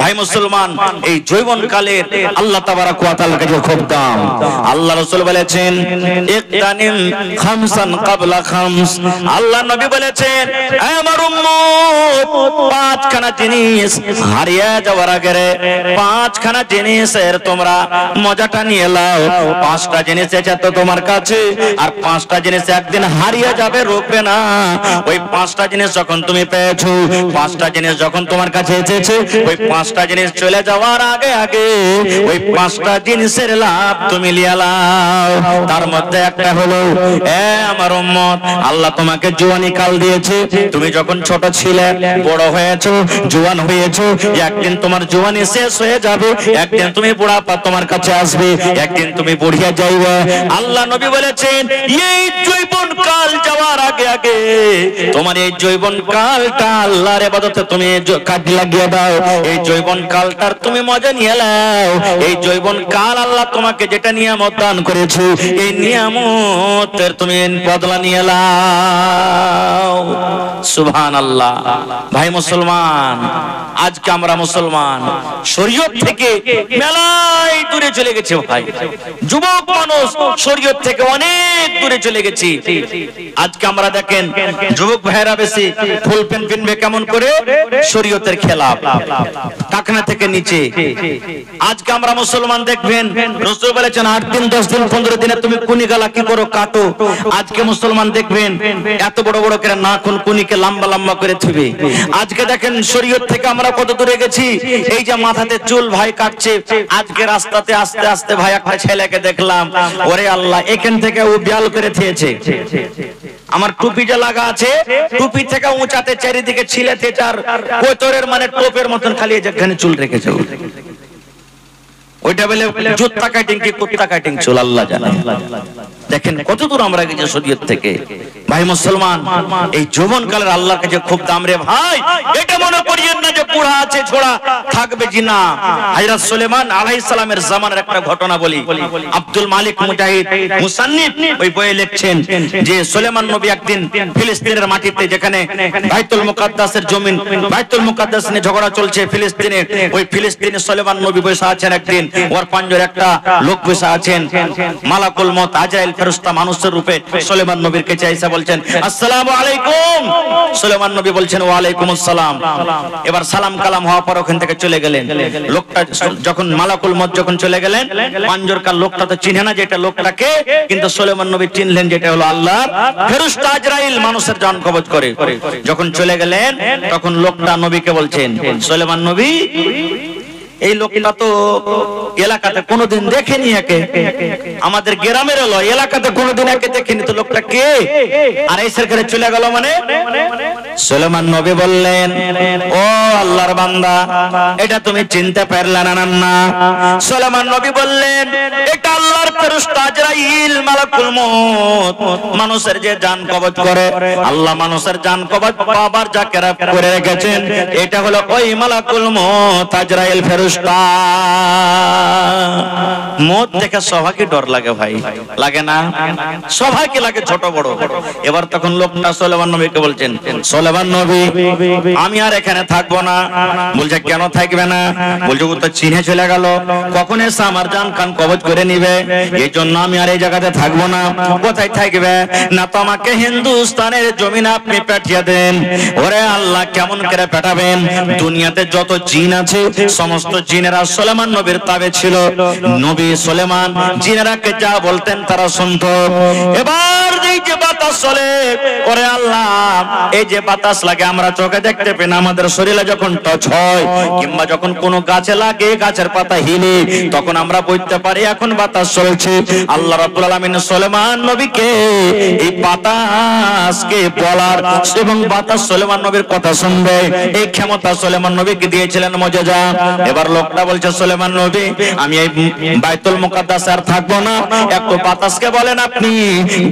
ভাই মুসলমান, এই যৌবনকালের আল্লাহ তাবারাক ওয়া তাআলার কাছে খুব দাম। আল্লাহ রাসূল বলেছেন ইকতানিম খামসান ক্বাবলা খামস। আল্লাহ নবী বলেছেন আমার উম্মত পাঁচখানা জিনিস হারিয়ে যাওয়ার আগে পাঁচখানা জিনিসের তোমরা মজাটা নিয়ে নাও। পাঁচটা জিনিস আছে তো তোমার কাছে, আর পাঁচটা জিনিস একদিন হারিয়ে যাবে, রুখবে না। ওই পাঁচটা জিনিস যখন তুমি পেয়েছো, পাঁচটা জিনিস যখন তোমার কাছে এসেছে, ওই পাঁচটা জিনিস চলে যাওয়ার আগে আগে ওই পাঁচটা জিনিসের লাভ তুমি নিয়ে নাও। তার মধ্যে একটা হলো আমার উম্মত, আল্লাহ তোমাকে জওয়ানি কাল দিয়েছে। তুমি যখন ছোট ছিলে, বড় হয়েছো, জওয়ান হয়েছো, একদিন তোমার জওয়ানি শেষ হয়ে যাবে, একদিন তুমি বুড়াপা তোমার কাছে আসবে, একদিন তুমি বুড়িয়া যাইবে। আল্লাহ নবী বলেছেন এই যৌবন কাল যাওয়ার আগে আগে তোমার এই যৌবন কালটা আল্লাহর ইবাদতে তুমি কাজে লাগিয়ে দাও। এই যৌবন কালটার তুমি মজা নিয়ে নাও। এই যৌবন কাল আল্লাহ তোমাকে যেটা নিয়ামত দান করেছে, এই নিয়ামতের তুমি বদলা নিয়ে নাও। সুবহানাল্লাহ। ভাই মুসলমান, আজকে আমরা মুসলমান শরীয়ত থেকে মেলায় দূরে চলে গেছে। ভাই যুবক মানুষ শরীয়ত থেকে অনেক দূরে চলে গেছি। আজকে আমরা দেখেন যুবক ভাইরা বেশি ফুল প্যান্ট কিনবে কেমন করে, শরীয়তের খেলাফ, টাকনা থেকে নিচে। আজকে আমরা মুসলমান দেখবেন রাসূল বলেছেন 8 দিন 10 দিন 15 দিনে তুমি কুনি গালা কি করো কাটো। আজকে মুসলমান দেখবেন এত বড় বড় করে নাখুন কুনিকে লম্বা লম্বা করে থুবে। আজকে দেখেন শরীয়ত থেকে আমরা কত দূরে গেছি। এই যে মাথাতে চুল ভাই কাটছে, আজকে রাস্তাতে আস্তে আস্তে ভাই একটা ছেলেকে দেখলাম, ওরে আল্লাহ এখান থেকে ও বিয়াল করে থিয়েছে। আমার টুপি যে লাগা আছে, টুপি থেকে উঁচাতে চারিদিকে ছিলে থেচার কোতরের মানে টোপের মতন খালি যেখানে চুল রেখেছে, ওইটা বলে জুত্তা কাটিং কি কুত্তা কাটিং চুল, আল্লাহ জানে। দেখেন কত দূর আমরা গেছি শরীয়ত থেকে। ভাই মুসলমান, এই যৌবনকালের আল্লাহর কাছে খুব দাম রে ভাই। এটা মনে করিয়েন না যে বুড়া আছে ছোড়া থাকবে জি না। হযরত সুলাইমান আলাইহিস সালামের জামানার একটা ঘটনা বলি। আব্দুল মালিক মুজাহিদ মুসান্নিফ ওই বইয়ে লিখছেন যে সুলাইমান নবী একদিন ফিলিস্তিনের মাটিতে, যেখানে বাইতুল মুকাদ্দাসের জমিন, বাইতুল মুকাদ্দাস নিয়ে ঝগড়া চলছে ফিলিস্তিনে, ওই ফিলিস্তিনে সুলাইমান নবী বসে আছেন। একদিন ওর পাঞ্জরে একটা লোক বসে আছেন, মালাকুল মউত আজরাইল ফেরেশতা মানুষের রূপে সুলাইমান নবীর কাছে এসে বলছেন আসসালামু আলাইকুম। সুলাইমান নবী বলছেন ওয়া আলাইকুমুস সালাম। এবার সালাম কালাম হওয়ার পর ওখান থেকে চলে গেলেন। লোকটা যখন মালাকুল মউত যখন চলে গেলেন, পাঞ্জরকার লোকটা তো চিনে না যে এটা লোকটাকে, কিন্তু সুলাইমান নবী চিনলেন যেটা হলো আল্লাহর ফেরেশতা আজরাইল, মানুষের জান কবজ করে। যখন চলে গেলেন তখন লোকটা নবীকে বলছেন সুলাইমান নবী এই লোকটা তো এলাকাতে কোনোদিন দেখেনি, একে আমাদের গ্রামের হলো, এলাকাতে কোনোদিন একে দেখেনি, তো লোকটা কে? আর এই সরকারে চলে গেল মানে। সুলাইমান নবী বললেন ও আল্লাহর বান্দা, এটা তুমি চিনতে পারলে না? না। সুলাইমান নবী বললেন এটা আল্লাহর ফেরেশতা আজরাইল মালাকুল মউত, মানুষের যে জান কবজ করে। আল্লাহ মানুষের জান কবজ পাবার যা কেরাপ করে রেখেছেন, এটা হলো ওই মালাকুল মউত আজরাইল ফেরেশতা। মত দেখে সবাইকে ডর লাগে ভাই, লাগে না? সবাইকে লাগে, ছোট বড়। এবার তখন লোকটা সুলাইমান নবীকে বলছেন সুলাইমান নবী আমি আর এখানে থাকবো না। বলছে কেন থাকবে না? বলছে ও তো চিনে চলে গেল, কখন এসে আমার জান কান কবজ করে নিবে, এই জন্য আমি আর এই জায়গাতে থাকবো না। কোথায় থাকবে? না তো আমাকে হিন্দুস্তানের জমিনে আপনি পাঠিয়ে দেন। ওরে আল্লাহ কেমন করে পাঠাবেন? দুনিয়াতে যত জিন আছে সমস্ত জিনেরা সুলাইমান নবীর তাবে ছিল। নবী সুলাইমান জিনেরাকে যা বলতেন তারা শুনতো। এবার এই যে বাতাস চলে, ওরে আল্লাহ এই যে বাতাস লাগে আমরা চোখে দেখতে পাই না, আমাদের শরীরে যখন টাচ হয় কিংবা যখন কোনো গাছে লাগে, গাছের পাতা হিলে, তখন আমরা বুঝতে পারি এখন বাতাস চলছে। আল্লাহ রাব্বুল আলামিন সুলাইমান নবীকে এই বাতাসকে বলার এবং বাতাস সুলাইমান নবীর কথা শুনবে এই ক্ষমতা সুলাইমান নবীকে দিয়েছিলেন মুজিজা। এবার এবার লোকটা বলছে সুলাইমান নবী আমি এই বাইতুল মুকাদ্দাসে আর থাকবো না, একটু বাতাসকে বলেন আপনি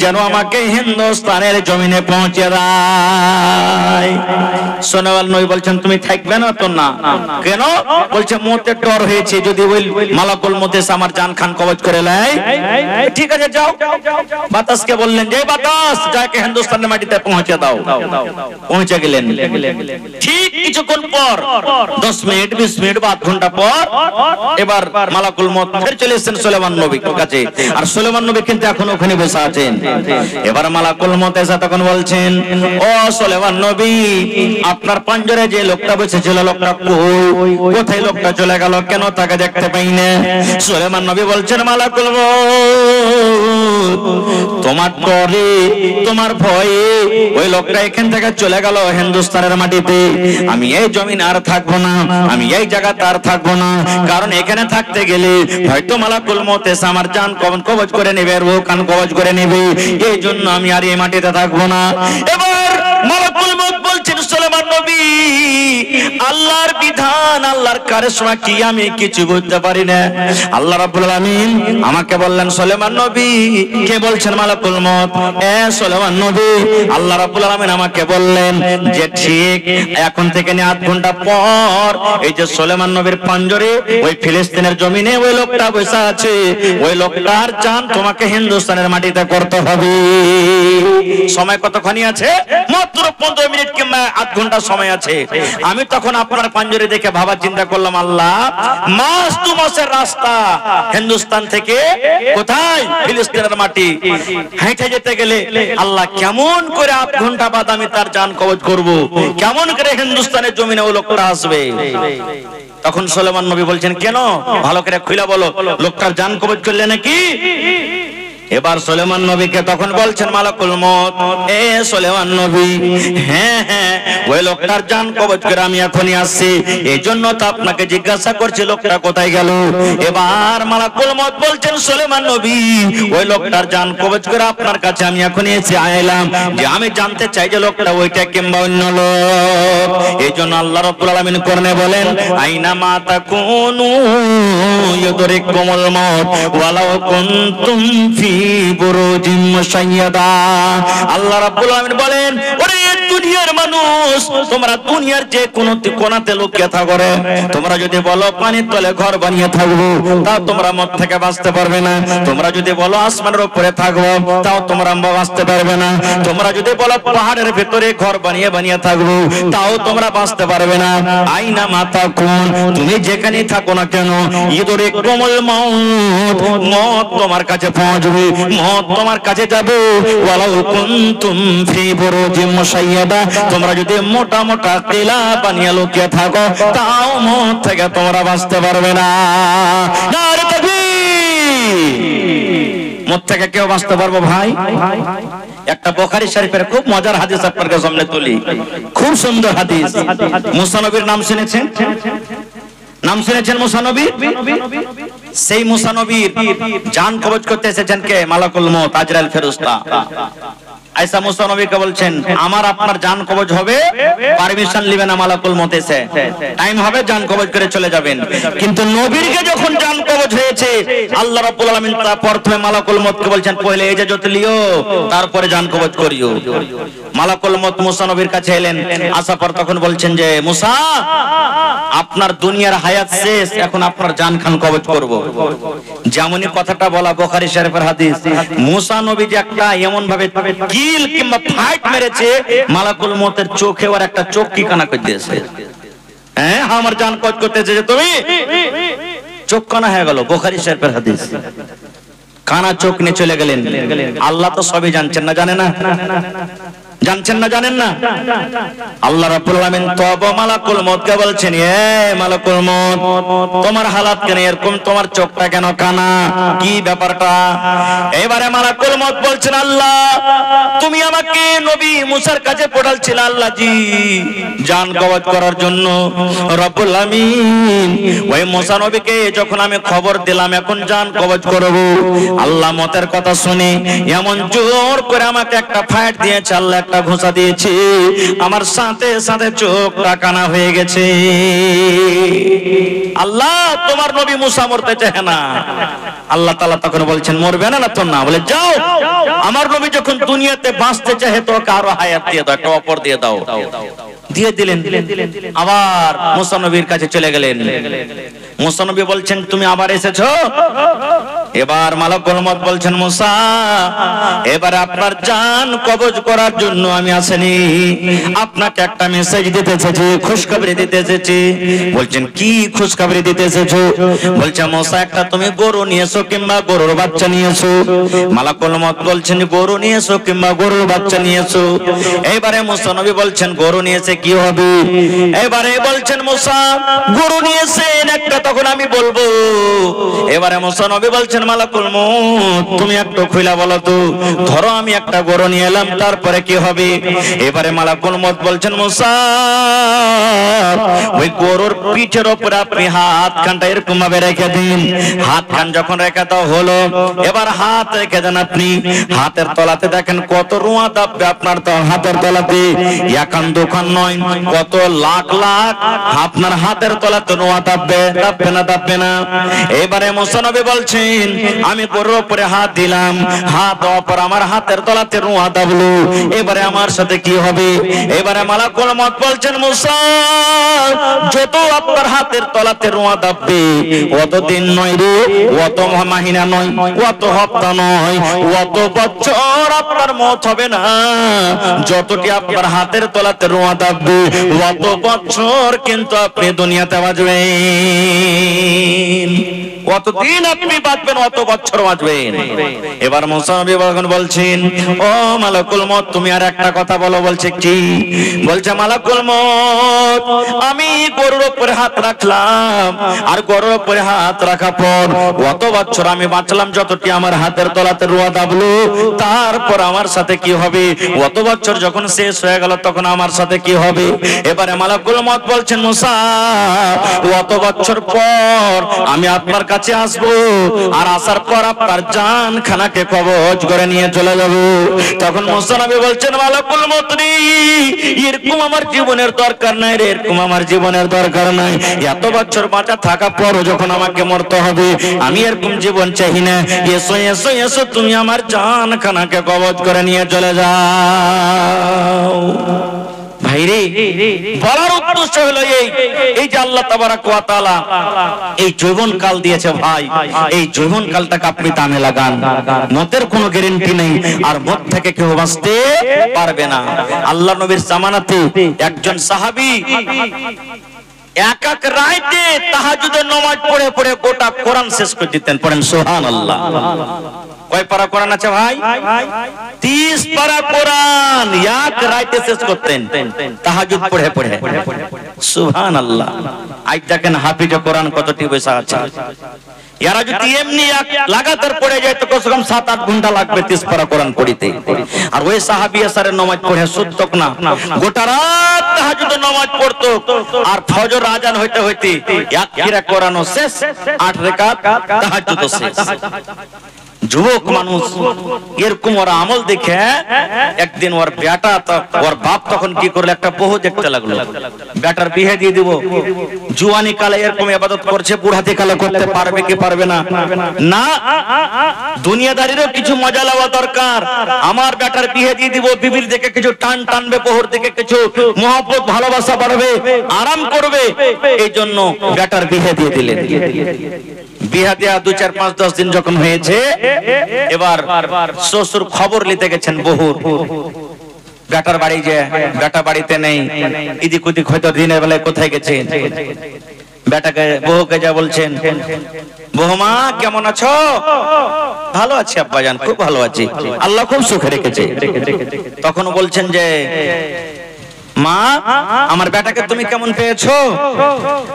যেন আমাকে হিন্দুস্তানের জমিনে পৌঁছে দেয়। সুলাইমান নবী বলছেন তুমি থাকবে না তো? না। কেন? বলছে মতে ডর হয়েছে যদি ওই মালাকুল মউত এসে আমার জান খান কবজ করে নেয়। ঠিক আছে যাও। বাতাসকে বললেন যে বাতাস যাকে হিন্দুস্তানের মাটিতে পৌঁছে দাও। পৌঁছে গেলেন। ঠিক কিছুক্ষণ পর 10 মিনিট 20 মিনিট বা 1 ঘন্টা পর এবার মালাকুল মউত ফের চলে এসেছেন সুলাইমান নবীর কাছে। আর সুলাইমান নবী কিন্তু এখন ওখানে বসে আছেন। এবার মালাকুল মউত এসে তখন বলছেন ও সুলাইমান নবী আপনার পাঞ্জরে যে লোকটা বসেছিল লোকটা কোথায়? লোকটা চলে গেল কেন? তাকে দেখতে পাই না। সুলাইমান নবী বলছেন মালাকুল মউত তোমার ডরে তোমার ভয়ে ওই লোকটা এখান থেকে চলে গেল হিন্দুস্তানের মাটিতে। আমি এই জমিন আর থাকবো না, আমি এই জায়গাতে আর থাকবো না, কারণ এখানে থাকতে গেলে হয়তো মালাকুল মউত এসে আমার জান কবজ করে নেবে, রূহ কান কবজ করে নেবে, এই জন্য আমি আর এই মাটিতে থাকবো না। এবার মালাকুল মউত বলছেন সুলাইমান নবী আল্লাহর বিধান আল্লাহর কারিশমা কি আমি কিছু বুঝতে পারি না। আল্লাহ রাব্বুল আলামিন আমাকে বললেন সুলাইমান নবী। কে বলছেন? মালাকুল মউত। সুলাইমান নবী আল্লাহ রাব্বুল আলামিন আমাকে বললেন যে ঠিক এখন থেকে 8 ঘন্টা পর এই যে সুলাইমান নবীর পাঞ্জরে ওই ফিলিস্তিনের জমিনে ওই লোকটা বসে আছে, ওই লোকটার জান তোমাকে হিন্দুস্তানের মাটিতে করতে হবে। সময় কতখানি আছে? মাত্র 15 মিনিট কিংবা 8 ঘন্টা সময় আছে। আমি তখন আপনার পাঞ্জরে দেখে ভাবা চিন্তা করলাম আল্লাহ মাস 2 মাসের রাস্তা হিন্দুস্তান থেকে কোথায়? ফিলিস্তিনের মাটি। হেঁটে যেতে গেলে আল্লাহ কেমন করে 8 ঘন্টা বাদ আমি তার জান কবজ করব, কেমন করে হিন্দুস্তানের জমিনে ওই লোকটা আসবে? তখন সুলাইমান নবী বলছেন কেন? ভালো করে খুলে বলো, লোকটার জান কবজ করলে নাকি? এবার সুলাইমান নবীকে তখন বলছেন মালাকুল মউত সুলাইমান নবী হ্যাঁ ওই লোকটার জান কবজ করে আমি এখনই আসছি, এই জন্য তো আপনাকে জিজ্ঞাসা করছি লোকটা কোথায় গেল। এবার মালাকুল মউত বলছেন সুলাইমান নবী ওই লোকটার জান কবজ করে আপনার কাছে আমি এখনই এসে আইলাম যে আমি জানতে চাই যে লোকটা ওইটা কিংবা অন্য লোক। এই জন্য আল্লাহ রাব্বুল আলামিন কোরআনে বলেন আইনা মা তাকুনু ইউদরিকুমুল মউত ওয়ালাউ কুনতুম ফি বুরুজিম মুশাইয়াদা। আল্লাহ রাব্বুল আলামিন বলেন ওরে দুনিয়ার মানুষ তোমরা দুনিয়ার যে কোনো কোণাতে লুকিয়ে থাকো রে, তোমরা যদি বলো পানির তলে ঘর বানিয়ে থাকবো তাও তোমরা মত থেকে বাঁচতে পারবে না। তোমরা যদি বলো আসমানের উপরে থাকবো তাও তোমরা বাঁচতে পারবে না। তোমরা যদি বলো পাহাড়ের ভিতরে ঘর বানিয়ে বানিয়ে থাকবো তাও তোমরা বাঁচতে পারবে না। আইনা মাতা কোন তুমি যেখানেই থাকো না কেন ইউদরিকুমুল মউত মত তোমার কাছে পৌঁছবে, মত তোমার কাছে যাবে। ওয়ালাউ কুনতুম ফি বুরুজিম মুশাইয়াদা তোমরা যদি মোটা মোটা কিলা বানিয়ে লুকিয়ে থাকো তাও মত থেকে তোমরা বাঁচতে পারবে না। নারে তাকবীর! মত থেকে কেউ বাঁচতে পারবো ভাই? একটা বুখারী শরীফের খুব মজার হাদিস আপনাদের সামনে তুলি, খুব সুন্দর হাদিস। মুসা নবীর নাম শুনেছেন? নাম শুনেছেন মুসা নবী? সেই মুসা নবীর জান কবজ করতে এসেছেন কে? মালাকুল মউত আজরাইল ফেরেশতা। আয়েশা মুসা নবীকে বলছেন আমার আপনার জান কবজ হবে, পারমিশন নেবেন না মালাকুল মউত এসে, টাইম হবে জান কবজ করে চলে যাবেন। কিন্তু নবীরকে যখন জান কবজ হয়েছে আল্লাহ রাব্বুল আলামিন তা প্রথমে মালাকুল মউতকে বলছেন পহলে ইজাজত লিও তারপরে জান কবজ করিও। মালাকুল মউত মুসা নবীর কাছে এলেন, আসার পর তখন বলছেন যে মুসা আপনার দুনিয়ার হায়াত শেষ, এখন আপনার জান খান কবজ করব। যেমনই কথাটা বলা বুখারী শরীফের হাদিস, মুসা নবী যে একটা এমন ভাবে কিল কিংবা ফাইট মেরেছে মালাকুল মউতের চোখে ওর একটা চোখ কি কানা করে দিয়েছে। হ্যাঁ আমার জান কবজ করতেছে যে তুমি, চোখ কানা হয়ে গেল। বুখারী শরীফের হাদিস। কানা চোখ নিয়ে চলে গেলেন। আল্লাহ তো সবই জানছেন না, জানে না? জানছেন না, জানেন না? আল্লাহ রাব্বুল আলামিন তওবা মালাকুল মউতকে বলছেন এ মালাকুল মউত তোমার হালাত কেন এরকম, তোমার চোখটা কেন কানা, কি ব্যাপারটা? এবারে মালাকুল মউত বলছেন আল্লাহ তুমি আমাকে নবী মুসার কাছে পাঠালছিলে আল্লাহ জি জান কবজ করার জন্য। রব্বুল আলামিন ওই মুসা নবীকে যখন আমি খবর দিলাম এখন জান কবজ করব, আল্লাহ মতের কথা শুনে এমন জোর করে আমাকে একটা ফাইট দিয়েছে আল্লাহ, একটা ঘোষা দিয়েছি, আমার সাথে সাথে চোখটা কানা হয়ে গেছে। আল্লাহ তোমার নবী মুসা মরতে চায় না। আল্লাহ তাআলা তখন বলছেন মরবে না, না তো না, বলে যাও, আমার নবী যখন দুনিয়াতে বাঁচতে চায় তো কারো হায়াত দিয়ে দাও, একটা অপর দিয়ে দাও। দিয়ে দিলেন। আবার মুসা নবীর কাছে চলে গেলেন। মুসা নবী বলছেন তুমি আবার এসেছো? এবার মালাকুল মউত বলছেন মুসা, এবারে আপনার জান কবজ করার জন্য আমি আসেনি, আপনাকে একটা মেসেজ দিতে এসেছি, খুশখবরি দিতে এসেছি। বলছেন কি খুশখবরি দিতে এসেছো? বলছে মুসা একটা তুমি গরু নিয়ে এসো কিংবা গরুর বাচ্চা নিয়ে এসো। মালাকুল মউত বলছেন গরু নিয়ে এসো কিংবা গরুর বাচ্চা নিয়ে এসো। এবারে মুসা নবী বলছেন গরু নিয়ে এসে কি হবে? এবারে বলছেন মুসা গরু নিয়ে এসেন একটা, তখন আমি বলবো। এবারে মুসা নবী বলছেন মালাকুল মউত তুমি একটু খুলে বলো তো, ধরো আমি একটা গরু নিয়ে এলাম, তারপরে কি হবে? এবারে মালাকুল মউত বলছেন মুসা ওই গরুর পিঠের উপরে আপনি হাত খানটা এরকম ভাবে রেখে দিন। হাত খান যখন রেখে দাও হলো, এবার হাত রেখে দেন আপনি, হাতের তলাতে দেখেন কত রুয়া দাববে আপনার তো হাতের তলাতে, একান দোকান নয়, কত লাখ লাখ আপনার হাতের তলাতে রুয়া দাববে, দাববে না দাববে না? এবারে মুসা নবী বলছেন আমি গরুর উপরে হাত দিলাম, হাত দেওয়ার পর আমার হাতের তলাতে রুয়া দাবলো, এবারে আমার সাথে কি হবে? এবারে মালাকুল মউত বলছেন মুসা যত আপনার হাতের তলাতে রুয়া দাববে অত দিন নয় রে, অত মাহিনা নয়, অত হপ্তা নয়, অত বছর আপনার মওত হবে না, যতটি আপনার হাতের তলাতে রুয়া দাববে অত বছর কিন্তু আপনি দুনিয়াতে বাঁচবেন, কতদিন আপনি বাঁচবেন অত বছর বাঁচবেন। এবার মুসা নবী বলছেন ও মালাকুল মউত তুমি আর একটা কথা বলো। বলছে কি? বলছে মালাকুল মউত আমি গরুর উপরে হাত রাখলাম, আর গরুর উপরে হাত রাখার পর অত বছর আমি বাঁচলাম, যতটি আমার হাতের তলাতে রুয়া দাবলো, তারপর আমার সাথে কি হবে? অত বছর যখন শেষ হয়ে গেল তখন আমার সাথে কি হবে? এবারে মালাকুল মউত বলছেন মুসা অত বছর পর আমি আপনার কাছে আসবো, আর আসার পর আপনার জান খানাকে কবজ করে নিয়ে চলে যাব। তখন মুসা নবী বলছেন মালাকুল মউত এরকম আমার জীবনের দরকার নাই রে, এরকম আমার জীবনের দরকার নাই, এত বছর বাঁচা থাকা পর যখন আমাকে মরতে হবে আমি এরকম জীবন চাই না, এসো এসো এসো তুমি আমার জান খানাকে কবজ করে নিয়ে চলে যাও। ভাইরে বলার উদ্দেশ্য হলো এই যে আল্লাহ তাবারাক ওয়া তাআলা এই যৌবন কাল দিয়েছে ভাই, এই যৌবন কালটাকে আপনি কামে লাগান, মতের কোনো গ্যারান্টি নেই, আর মত থেকে কেউ বাঁচতে পারবে না। আল্লাহ নবীর জামানাতে একজন সাহাবী এক এক রাতে তাহাজ্জুদের নামাজ পড়ে পড়ে গোটা কোরআন শেষ করে দিতেন। পড়েন সুবহানাল্লাহ। কয় পারা কোরআন আছে ভাই? 30 পারা কোরআন এক রাতে শেষ করতেন তাহাজ্জুদ পড়ে পড়ে। সুবহানাল্লাহ। আজ দেখেন হাফিজে কোরআন কতটি বসে আছে, এরা যদি এমনি লাগাতার পড়ে যায় তো কমসে কম 7-8 ঘন্টা লাগবে 30 পারা কোরআন পড়িতে। আর ওই সাহাবী এসারের নামাজ পড়ে সুতক না, গোটা রাত তাহাজ্জুদের নামাজ পড়তো, আর ফজর আজান হইতে হইতে এক কিরা কোরআনও শেষ, 8 রাকাত তাহাজ্জুদও শেষ। যুবক মানুষ এরকম ওর আমল দেখে একদিন ওর বেটা ওর বাপ তখন কি করলো, একটা বহু দেখতে লাগলো, বেটার বিয়ে দিয়ে দিব। জুয়ানি কালে এরকম ইবাদত করছে, বুড়াতে কালে করতে পারবে কি পারবে না? না, দুনিয়াদারিরও কিছু মজা লওয়া দরকার। আমার বেটার বিয়ে দিয়ে দিব, বিবির দিকে কিছু টান টানবে, বহুর দিকে কিছু মহব্বত ভালোবাসা বাড়বে, আরাম করবে, এই জন্য বেটার বিয়ে দিয়ে দিলেন। বিয়ে দেয়া 2, 4, 5, 10 দিন যখন হয়েছে, এবার শ্বশুর খবর নিতে গেছেন বহুর, বেটার বাড়ি যে বেটা বাড়িতে নেই, এদিক ওদিক হয়তো দিনের বেলায় কোথায় গেছে। বেটাকে বহুকে যা বলছেন, বৌমা কেমন আছো? ভালো আছি আব্বাজান, খুব ভালো আছি, আল্লাহ খুব সুখে রেখেছে। তখন বলছেন যে মা আমার বেটাকে তুমি কেমন পেয়েছো,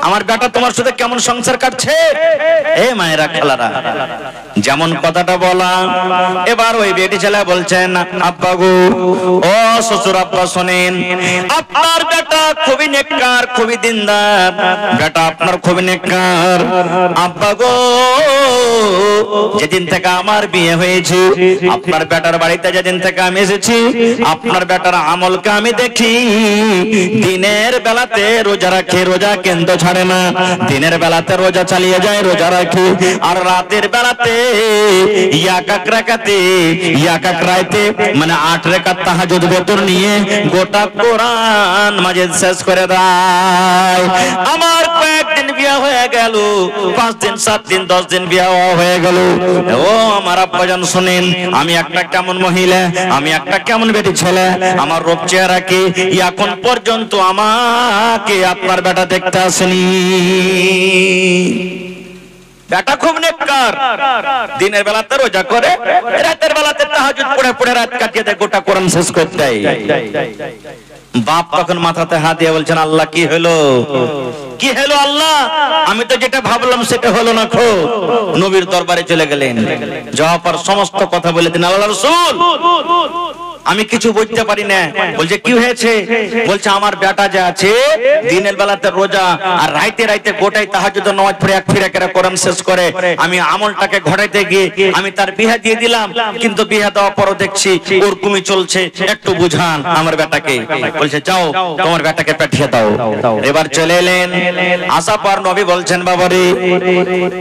আমার বেটা তোমার সাথে কেমন সংসার কাটছে। এ মায়েরা খালারা, যেমন কথাটা বলা, এবার ওই বেটি ছেলে বলছেন আব্বা গো, ও শ্বশুর আব্বা শোনেন, আপনার বেটা খুবই নেককার, খুবই দিনদার, বেটা আপনার খুবই নেককার। আব্বা গো, যেদিন থেকে আমার বিয়ে হয়েছে, আপনার বেটার বাড়িতে যেদিন থেকে আমি এসেছি, আপনার বেটার আমলকে আমি দেখি, দিনের বেলাতে রোজা রাখে, রোজা কিন্তু ছাড়ে না, দিনের বেলাতে রোজা চালিয়ে যায়, রোজা রাখে, আর রাতের বেলাতে এক রাতে মানে 8 রাকাত তাহাজ্জুদ বেতর নিয়ে গোটা কোরআন মাজিদ শেষ করে দেয়। আমার কয়েকদিন বিয়ে হয়ে গেল, 5 দিন 7 দিন 10 দিন বিয়ে হয়ে গেল। ও আমার আব্বাজান শুনেন, আমি একটা কেমন মহিলা, আমি একটা কেমন বেটি ছেলে, আমার রূপ চেহারা কি এখন পর্যন্ত আমাকে আপনার বেটা দেখতে আসেনি। বেটা খুব নেককার, দিনের বেলাতে রোজা করে, রাতের বেলাতে তাহাজ্জুদ পড়ে পড়ে রাত কাটিয়ে দেয়, গোটা কোরআন শেষ করে দেয়। বাপ তখন মাথাতে হাত দিয়ে বলছেন আল্লাহ কি হলো, কি হলো আল্লাহ, আমি তো যেটা ভাবলাম সেটা হলো না। খো নবীর দরবারে চলে গেলেন, যাওয়ার পর সমস্ত কথা বলে দিন আল্লাহ রাসূল আমি কিছু বুঝতে পারি না। বলছে কি হয়েছে? বলছে আমার বেটা যে আছে দিনের বেলাতে রোজা আর রাইতে রাইতে গোটাই তাহাজ্জুদ নামাজ পড়ে এক ফিরা করে কোরআন শেষ করে, আমি আমলটাকে ঘটাইতে গিয়ে আমি তার বিয়ে দিয়ে দিলাম, কিন্তু বিয়ে দেওয়ার পরও দেখছি ওরকমই চলছে, একটু বুঝান আমার বেটাকে। বলছে যাও তোমার বেটাকে পাঠিয়ে দাও। এবার চলে এলেন, আসা পর নবী বলছেন বাবা রে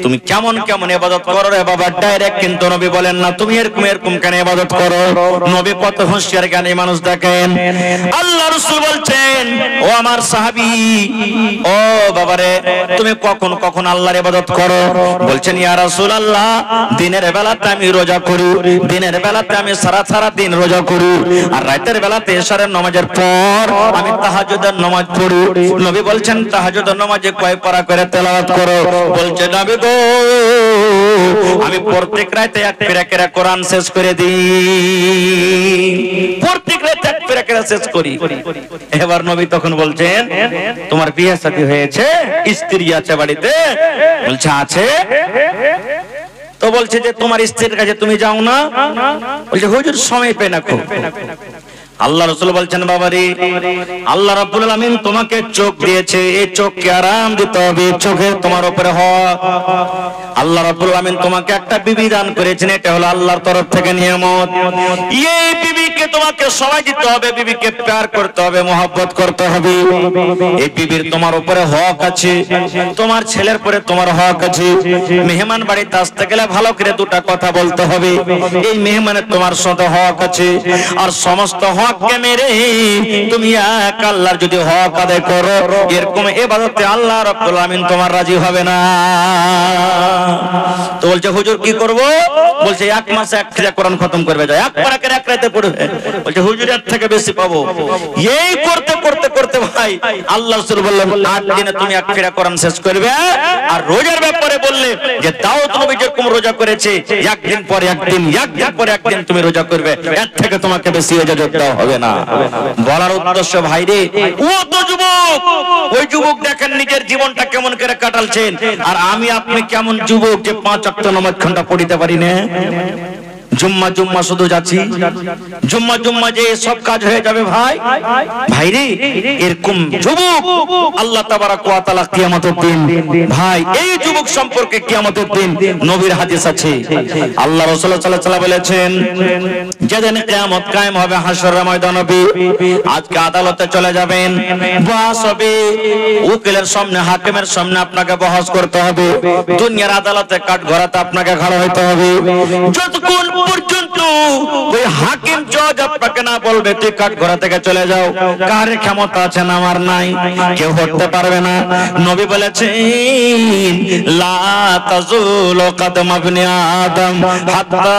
তুমি কেমন কেমন ইবাদত করো রে বাবা, ডাইরেক্ট কিন্তু নবী বলেন না তুমি এরকম এরকম কেন ইবাদত করো। নবী কত হুঁশিয়ার জ্ঞানী মানুষ দেখেন। আল্লাহ রাসূল বলছেন ও আমার সাহাবী, ও বাবারে তুমি কখন কখন আল্লাহর ইবাদত করো? বলছেন ইয়া রাসূলুল্লাহ দিনের বেলাতে আমি রোজা করি, দিনের বেলাতে আমি সারা দিন রোজা করি, আর রাতের বেলাতে ইশারের নামাজের পর আমি তাহাজ্জুদের নামাজ পড়ি। নবী বলছেন তাহাজ্জুদের নামাজে কয় পারা করে তেলাওয়াত করো? বলছে নবী গো আমি প্রত্যেক রাতে এক ফিরা করে কোরআন শেষ করে দিই, প্রত্যেক রাতে এক ফিরা করে শেষ করি। এবার নবী তখন বলছেন তোমার বিয়ে শাদী হয়েছে, স্ত্রী আছে বাড়িতে? বলছে আছে। তো বলছে যে তোমার স্ত্রীর কাছে তুমি যাও না? বলছে হুজুর সময় পাই না খুব। আল্লাহ রাসূল বলছেন বাবারে আল্লাহ রাব্বুল আলামিন তোমাকে চোখ দিয়েছে, এই চোখকে আরাম দিতে হবে, চোখের তোমার উপরে হক। আল্লাহ রাব্বুল আলামিন তোমাকে একটা বিবি দান করেছেন, এটা হলো আল্লাহর তরফ থেকে নিয়ামত। এই বিবিকে তোমাকে সময় দিতে হবে, বিবিকে প্যার করতে হবে, মহব্বত করতে হবে। এই বিবির তোমার উপরে হক আছে, তোমার ছেলের উপরে তোমার হক আছে। মেহমান বাড়িতে আসতে গেলে ভালো করে দুটো কথা বলতে হবে, এই মেহমানের তোমার সাথে হক আছে। আর সমস্ত হককে মেরে তুমি এক আল্লাহর যদি হক আদায় করো, এরকম ইবাদতে আল্লাহ রাব্বুল আলামিন তোমার রাজি হবে না। তো বলছে হুজুর কি করব? বলছে এক মাসে এক ফিরা কোরআন খতম করবে, যায় এক পারা করে এক রাতে পড়বে। বলছে হুজুর এর থেকে বেশি পাবো। এই করতে করতে করতে ভাই আল্লাহ রাসূল বললেন 8 দিনে তুমি এক ফিরা কোরআন শেষ করবে। আর রোজার ব্যাপারে বললে যে দাউদ নবী যেরকম রোজা করেছে একদিন পরে একদিন, একদিন পরে একদিন তুমি রোজা করবে, এর থেকে তোমাকে বেশি ইজাজত দেওয়া হবে না। বলার উদ্দেশ্য ভাই রে ও তো যুবক, ওই যুবক দেখেন নিজের জীবনটা কেমন করে কাটালছেন, আর আমি আপনি কেমন যুবক যে 5 ওয়াক্ত নামাজ ঘন্টা পড়িতে পারি না। জুম্মা জুম্মা শুধু যাচ্ছি, জুম্মা জুম্মা যে সব কাজ হয়ে যাবে ভাই। ভাই রে এরকম যুবক আল্লাহ তাবারাক ওয়া তাআলা কিয়ামতের দিন, ভাই এই যুবক সম্পর্কে কিয়ামতের দিন নবীর হাদিস আছে। আল্লাহ রাসূল সাল্লাল্লাহু আলাইহি ওয়াসাল্লাম বলেছেন যেদিন কিয়ামত কায়েম হবে হাসরের ময়দানে, আজকে আদালতে চলে যাবেন, বহাস হবে, উকিলের সামনে হাকিমের সামনে আপনাকে বহাস করতে হবে, দুনিয়ার আদালতে কাঠগড়াতে আপনাকে খাড়া হইতে হবে। যতক্ষণ পর্যন্ত ওই হাকিম জজ আপনাকে না বলবে তুই কাঠগড়া থেকে চলে যাও, কার ক্ষমতা আছে না আমার নাই, কেউ হতে পারবে না। নবী বলেছেন লা তাজুলু কদম ইবনে আদম হাত্তা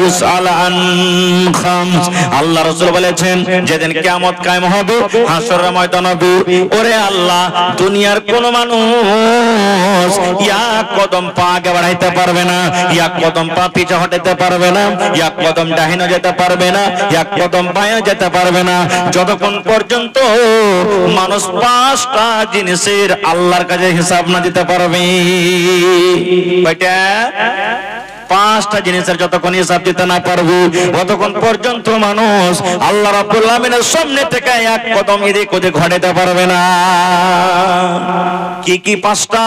ইউসআল আন খামস। আল্লাহ রাসূল বলেছেন যেদিন কিয়ামত কায়েম হবে হাসরের ময়দানে, ওরে আল্লাহ দুনিয়ার কোন মানুষ এক কদম পা আগে বাড়াইতে পারবে না, এক কদম পা পিছে হটাইতে যেতে পারবে না, এক কদম ডাহিনে যেতে পারবে না, এক কদম বাঁয়ে যেতে পারবে না, যতক্ষণ পর্যন্ত মানুষ 5টা জিনিসের আল্লাহর কাছে হিসাব না দিতে পারবে। কয়টা? 5টা জিনিসের যতক্ষণ হিসাব দিতে না পারবে ততক্ষণ পর্যন্ত মানুষ আল্লাহ রাব্বুল আলামিনের সামনে থেকে এক কদম এদিক ওদিক ঘটাতে পারবে না। কি কি 5টা?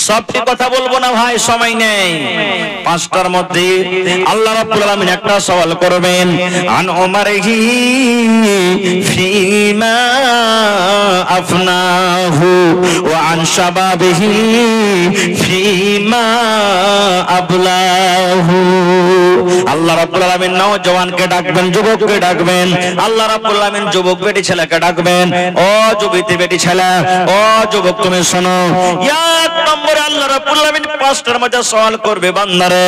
সবটি কথা বলবো না ভাই, সময় নেই। 5টার মধ্যে আল্লাহ রাব্বুল আলামিন একটা সওয়াল করবেন, আন উমারিহি ফিমা আফনাহু ওয়া আন শাবাবিহি ফিমা আবলাহু। আল্লাহ রাব্বুল আলামিন নওজওয়ানকে ডাকবেন, যুবককে ডাকবেন। আল্লাহ রাব্বুল আলামিন যুবক বেটি ছেলেকে ডাকবেন, ও যুবতী বেটি ছেলে, ও যুবক তুমি শোনো, এক নম্বরে আল্লাহ রাব্বুল আলামিন 5টার মধ্যে সওয়াল করবে, বান্দারে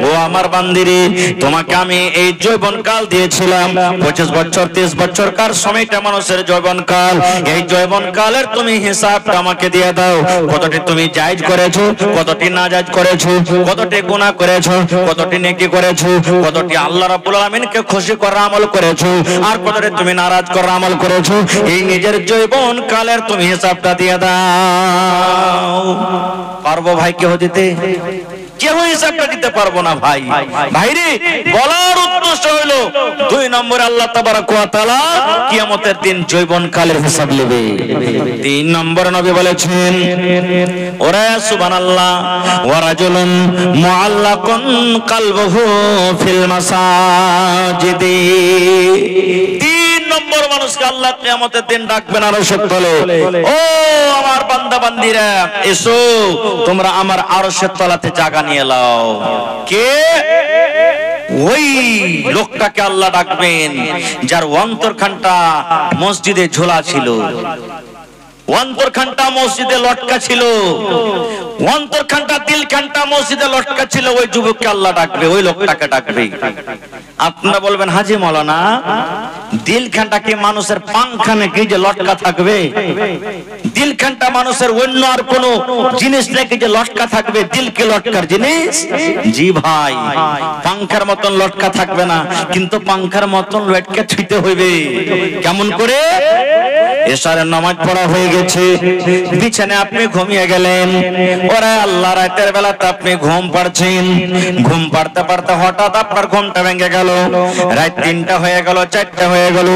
ও আমার বান্দিরে, তোমাকে আমি এই যৌবন কাল দিয়েছিলাম 25 বছর 30 বছর কার সময়টা মানুষের যৌবন কাল। এই যৌবন কালের তুমি হিসাবটা আমাকে দিয়ে দাও। কতটি তুমি জায়েজ করেছো, কতটি নাজায়েজ করেছো, কতটি গুনাহ করেছো, কতটি নেকি করেছো, কতটি আল্লাহ রাব্বুল আলামিনকে খুশি করার আমল করেছো, আর কতটি তুমি নারাজ করার আমল করেছো। এই নিজের যৌবন কালের তুমি হিসাবটা দিয়ে দাও। পারবো ভাই কেউ দিতে? কেউ হিসাবটা দিতে পারবো না ভাই। ভাইরে বলার উদ্দেশ্য হলো 2 নম্বরে আল্লাহ তাবারক ওয়া তাআলা কিয়ামতের দিন যৌবন কালের হিসাব নেবে। 3 নম্বরে নবী বলেছেন, ওরা সুবহানাল্লাহ ওয়া রাজুলুন মুআল্লাকুন কলবুহু ফিল মাসাজিদি। 3 নম্বর মানুষকে আল্লাহ কিয়ামতের দিন ডাকবেন আরশের তলে, ও আমার বান্দা বান্দিরা এসো তোমরা আমার আরশের তলাতে জায়গা নিয়ে নাও। কে? ওই লোকটাকে আল্লাহ ডাকবেন যার অন্তরখানটা মসজিদে ঝোলা ছিল, অন্তরখানটা মসজিদে লটকা ছিল, অন্তরখানটা দিলখানটা মসজিদে লটকা ছিল। ওই যুবককে আল্লাহ ডাকবে, ওই লোকটাকে ডাকবে। আপনারা বলবেন, হাজি মাওলানা দিলখানটা কি মানুষের পাংখা নাকি যে লটকা থাকবে? দিলখানটা মানুষের অন্য আর কোন জিনিস নাকি যে লটকা থাকবে? দিল কি লটকার জিনিস? জি ভাই, পাংখার মতন লটকা থাকবে না, কিন্তু পাংখার মতন লটকা ছুঁতে হইবে। কেমন করে? এশারের নামাজ পড়া হয়ে গেছে, বিছানায় আপনি ঘুমিয়ে গেলেন। ওরে আল্লাহ, রাতের বেলাতে আপনি ঘুম পাড়ছেন, ঘুম পাড়তে পাড়তে হঠাৎ আপনার ঘুমটা ভেঙে গেল। রাত 3টা হয়ে গেল, 4টা হয়ে গেল,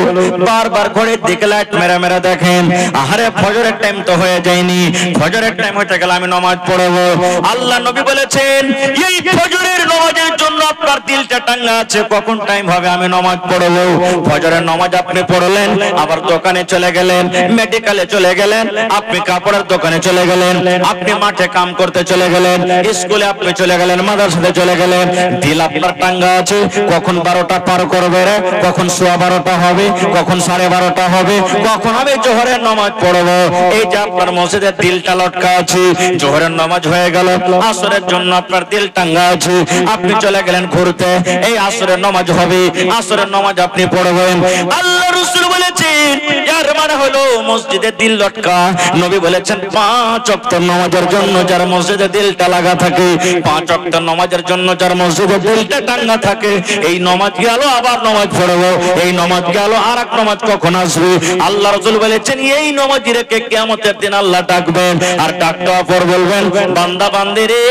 বারবার ঘড়ির দিকে লাইট মেরা মেরা দেখেন, আহারে ফজরের টাইম তো হয়ে যায়নি, ফজরের টাইম হতে গেলে আমি নামাজ পড়বো। আল্লাহ নবী বলেছেন, এই ফজরের নামাজের জন্য আপনার দিলটা টাঙ্গা আছে, কখন টাইম হবে আমি নামাজ পড়বো। ফজরের নামাজ আপনি পড়লেন, আবার দোকানে চলে গেলেন, মেডিকেলে চলে গেলেন, আপনি কাপড়ের দোকানে চলে গেলেন, আপনি মাঠে কাম করতে চলে গেলেন, স্কুলে আপনি চলে গেলেন, মাদ্রাসাতে চলে গেলেন। দিল আপনার টাঙ্গা আছে, কখন 12টা পার করবে রে, কখন 12:15 হবে, কখন 12:30 হবে, কখন আমি জোহরের নামাজ পড়বো। এই যে আপনার মসজিদের দিলটা লটকা আছে, জোহরের নামাজ হয়ে গেল, আসরের জন্য আপনার দিল টাঙ্গা আছে, আপনি চলে গেলেন ঘুরতে, এই আসরের নামাজ হবে, আসরের নামাজ আপনি পড়বেন। আল্লাহ রাসূল বলেছেন, এর মানে হলো মসজিদে দিল লটকা। নবী বলেছেন 5 ওয়াক্ত নামাজের জন্য যার মসজিদে দিলটা লাগা থাকে, 5 ওয়াক্ত নামাজের জন্য যার মসজিদে দিলটা টাঙ্গা থাকে, এই নামাজ গেল আবার নামাজ পড়বো, এই নামাজ গেল আর এক নামাজ কখন আসবে। আল্লাহ রাসূল বলেছেন, এই নামাজিরকে কিয়ামতের দিন আল্লাহ ডাকবেন, আর ডাকটা পর বলবেন, বান্দা বান্দিরে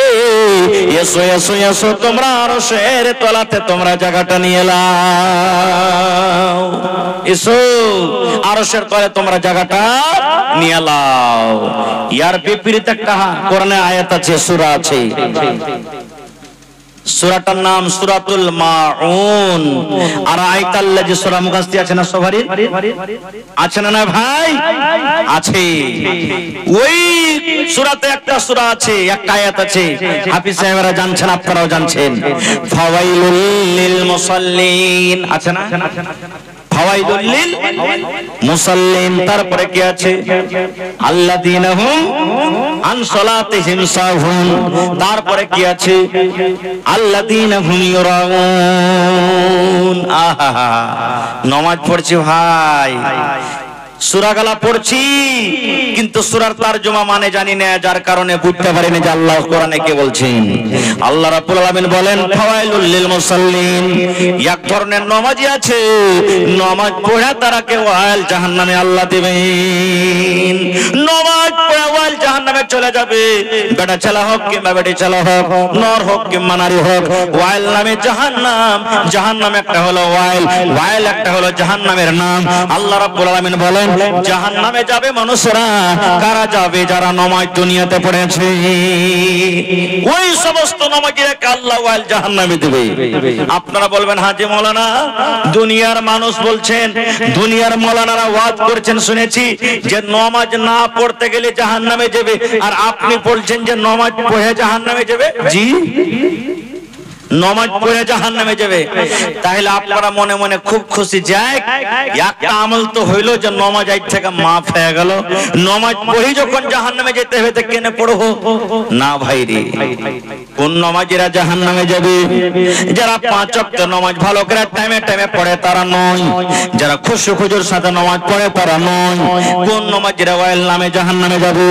এসো এসো এসো তোমরা আরশের তলাতে তোমরা জায়গাটা নিয়ে নাও। এসো আরশের তলাতে তোমরা জায়গাটা নিয়ে নাও। ইয়ার বিপরীত একটা কোরআনে আয়াত আছে, সূরা আছে, সূরাটার নাম সূরাতুল মাউন। আর আয়াতাল্লাযী সূরা মুখাস্তি আছে না সবারই? আছে না ভাই? আছে। ওই সূরাতে একটা সূরা আছে, একটা আয়াত আছে, হাফিজ সাহেবরা জানছেন, আপনারাও জানছেন, ফাওয়াইলুল লিল মুসাল্লিন, আছে না? ফাওয়াইদুল লিল মুসাল্লিন। তারপরে কি আছে? আল্লাযীনা হুম আন সালাতিহিম সাহুন। তারপরে কি আছে? আল্লাযীনা হুম ইউরাউন। আহা, নামাজ পড়ছি ভাই, সূরা গালা পড়ছি কিন্তু সূরার তরজমা মানে জানি না, যার কারণে বুঝতে পারিনি যে আল্লাহ কোরআনে কি বলছেন। আল্লাহ রাব্বুল আলামিন বলেন ফাওয়াইলুল লিল মুসাল্লিন, এক ধরনের নামাজি আছে নামাজ পড়ে তারাকে ওয়াইল জাহান্নামে আল্লাহ দিবেন। নামাজ পড়ে ওয়াইল জাহান্নামে চলে যাবে, বেটা ছেলে হোক কিংবা বেটি ছেলে হোক, নর হোক কিংবা নারী হোক, ওয়াইল নামে জাহান্নাম, জাহান্নাম একটা হলো ওয়াইল, ওয়াইল একটা হলো জাহান্নামের নাম। আল্লাহ রাব্বুল আলামিন বলেন জাহান্নামে যাবে মানুষরা, কারা যাবে? যারা নামাজ দুনিয়াতে পড়েছে, ওই সমস্ত নামাজীদেরকে আল্লাহ ওয়াইল জাহান্নামে দেবে। আপনারা বলবেন হাজী মাওলানা দুনিয়ার মানুষ বলছেন, দুনিয়ার মাওলানারা ওয়াজ করেছেন শুনেছি যে নামাজ না পড়তে গেলে জাহান্নামে যাবে, আর আপনি বলছেন যে নামাজ পড়ে জাহান্নামে যাবে। জি, নামাজ পড়ে জাহান্নামে যাবে। তাহলে আপনারা মনে মনে খুব খুশি, যায় একটা আমল তো হইলো যে নামাজ আজ থেকে মাফ হয়ে গেল। নামাজ পড়ি যখন জাহান্নামে যেতে হবে তো কেন পড়বো না? ভাই রে, কোন নামাজিরা জাহান্নামে যাবে? যারা 5 ওয়াক্ত নামাজ ভালো করে টাইমে টাইমে পড়ে তারা নয়, যারা খুশু খুজুর সাথে নামাজ পড়ে তারা নয়। কোন নামাজিরা ওয়াইল নামে জাহান্নামে যাবে?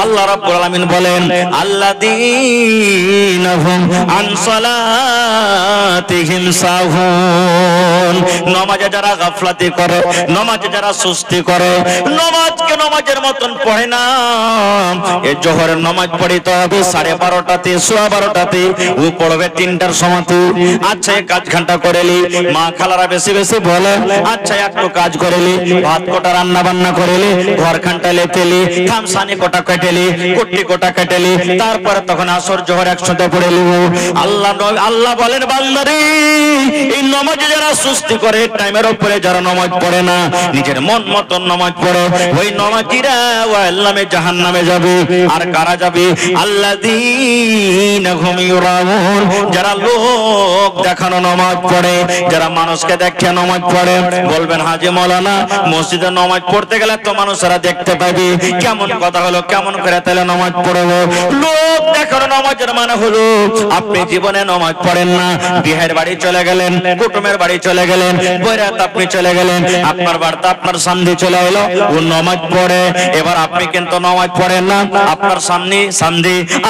আল্লাহ রাব্বুল আলামিন বলেন আল্লাযীনা হুম আন সালাতিহিম সাহুন, নামাজে যারা গাফলাতি করে, নামাজে যারা সুস্তি করে, নামাজকে নামাজের মতন পড়ে না। এই জোহরের নামাজ পড়িতে হবে 12:30তে, 12:15তে, ও পড়বে 3টার সময়তে। আচ্ছা এক কাজ ঘন্টা করেলি, মা খালারা বেশি বেশি বলে আচ্ছা একটু কাজ করেলি, ভাত কোটা রান্না বান্না করেলি, ঘর খানটা লেতেলি, থামসানি কোটা কেটেলি, কুট্টি কোটা কেটেলি, তারপরে তখন আসর জোহর একসাথে পড়েলি। আল্লাহ বলেন বান্দারে, এই নামাজে যারা সুস্তি করে, টাইমের উপরে যারা নামাজ পড়ে না, নিজের মন মতন নামাজ পড়ে, ওই নামাজিরা ওয়াইল নামে জাহান্নামে যাবে। আর কারা যাবে? আল্লাযীনা হুম ইউরাউন, যারা লোক দেখানো নামাজ পড়ে, যারা মানুষকে দেখে নামাজ পড়ে। বলবেন হাজী মাওলানা মসজিদে নামাজ পড়তে গেলে তো মানুষরা দেখতে পাবে, কেমন কথা হলো, কেমন করে তাহলে নামাজ পড়বো? লোক দেখানো নামাজের মানে হলো আপনি জীবনে নামাজ পড়েন না, বিয়ের বাড়ি চলে গেলেন, কুটুমের বাড়ি চলে গেলেন, বৈরাত আপনি চলে গেলেন, আপনার বাড়িতে আপনার সামনে চলে এলো, ও নামাজ পড়ে। এবার আপনি কিন্তু নামাজ পড়েন না, আপনার সামনে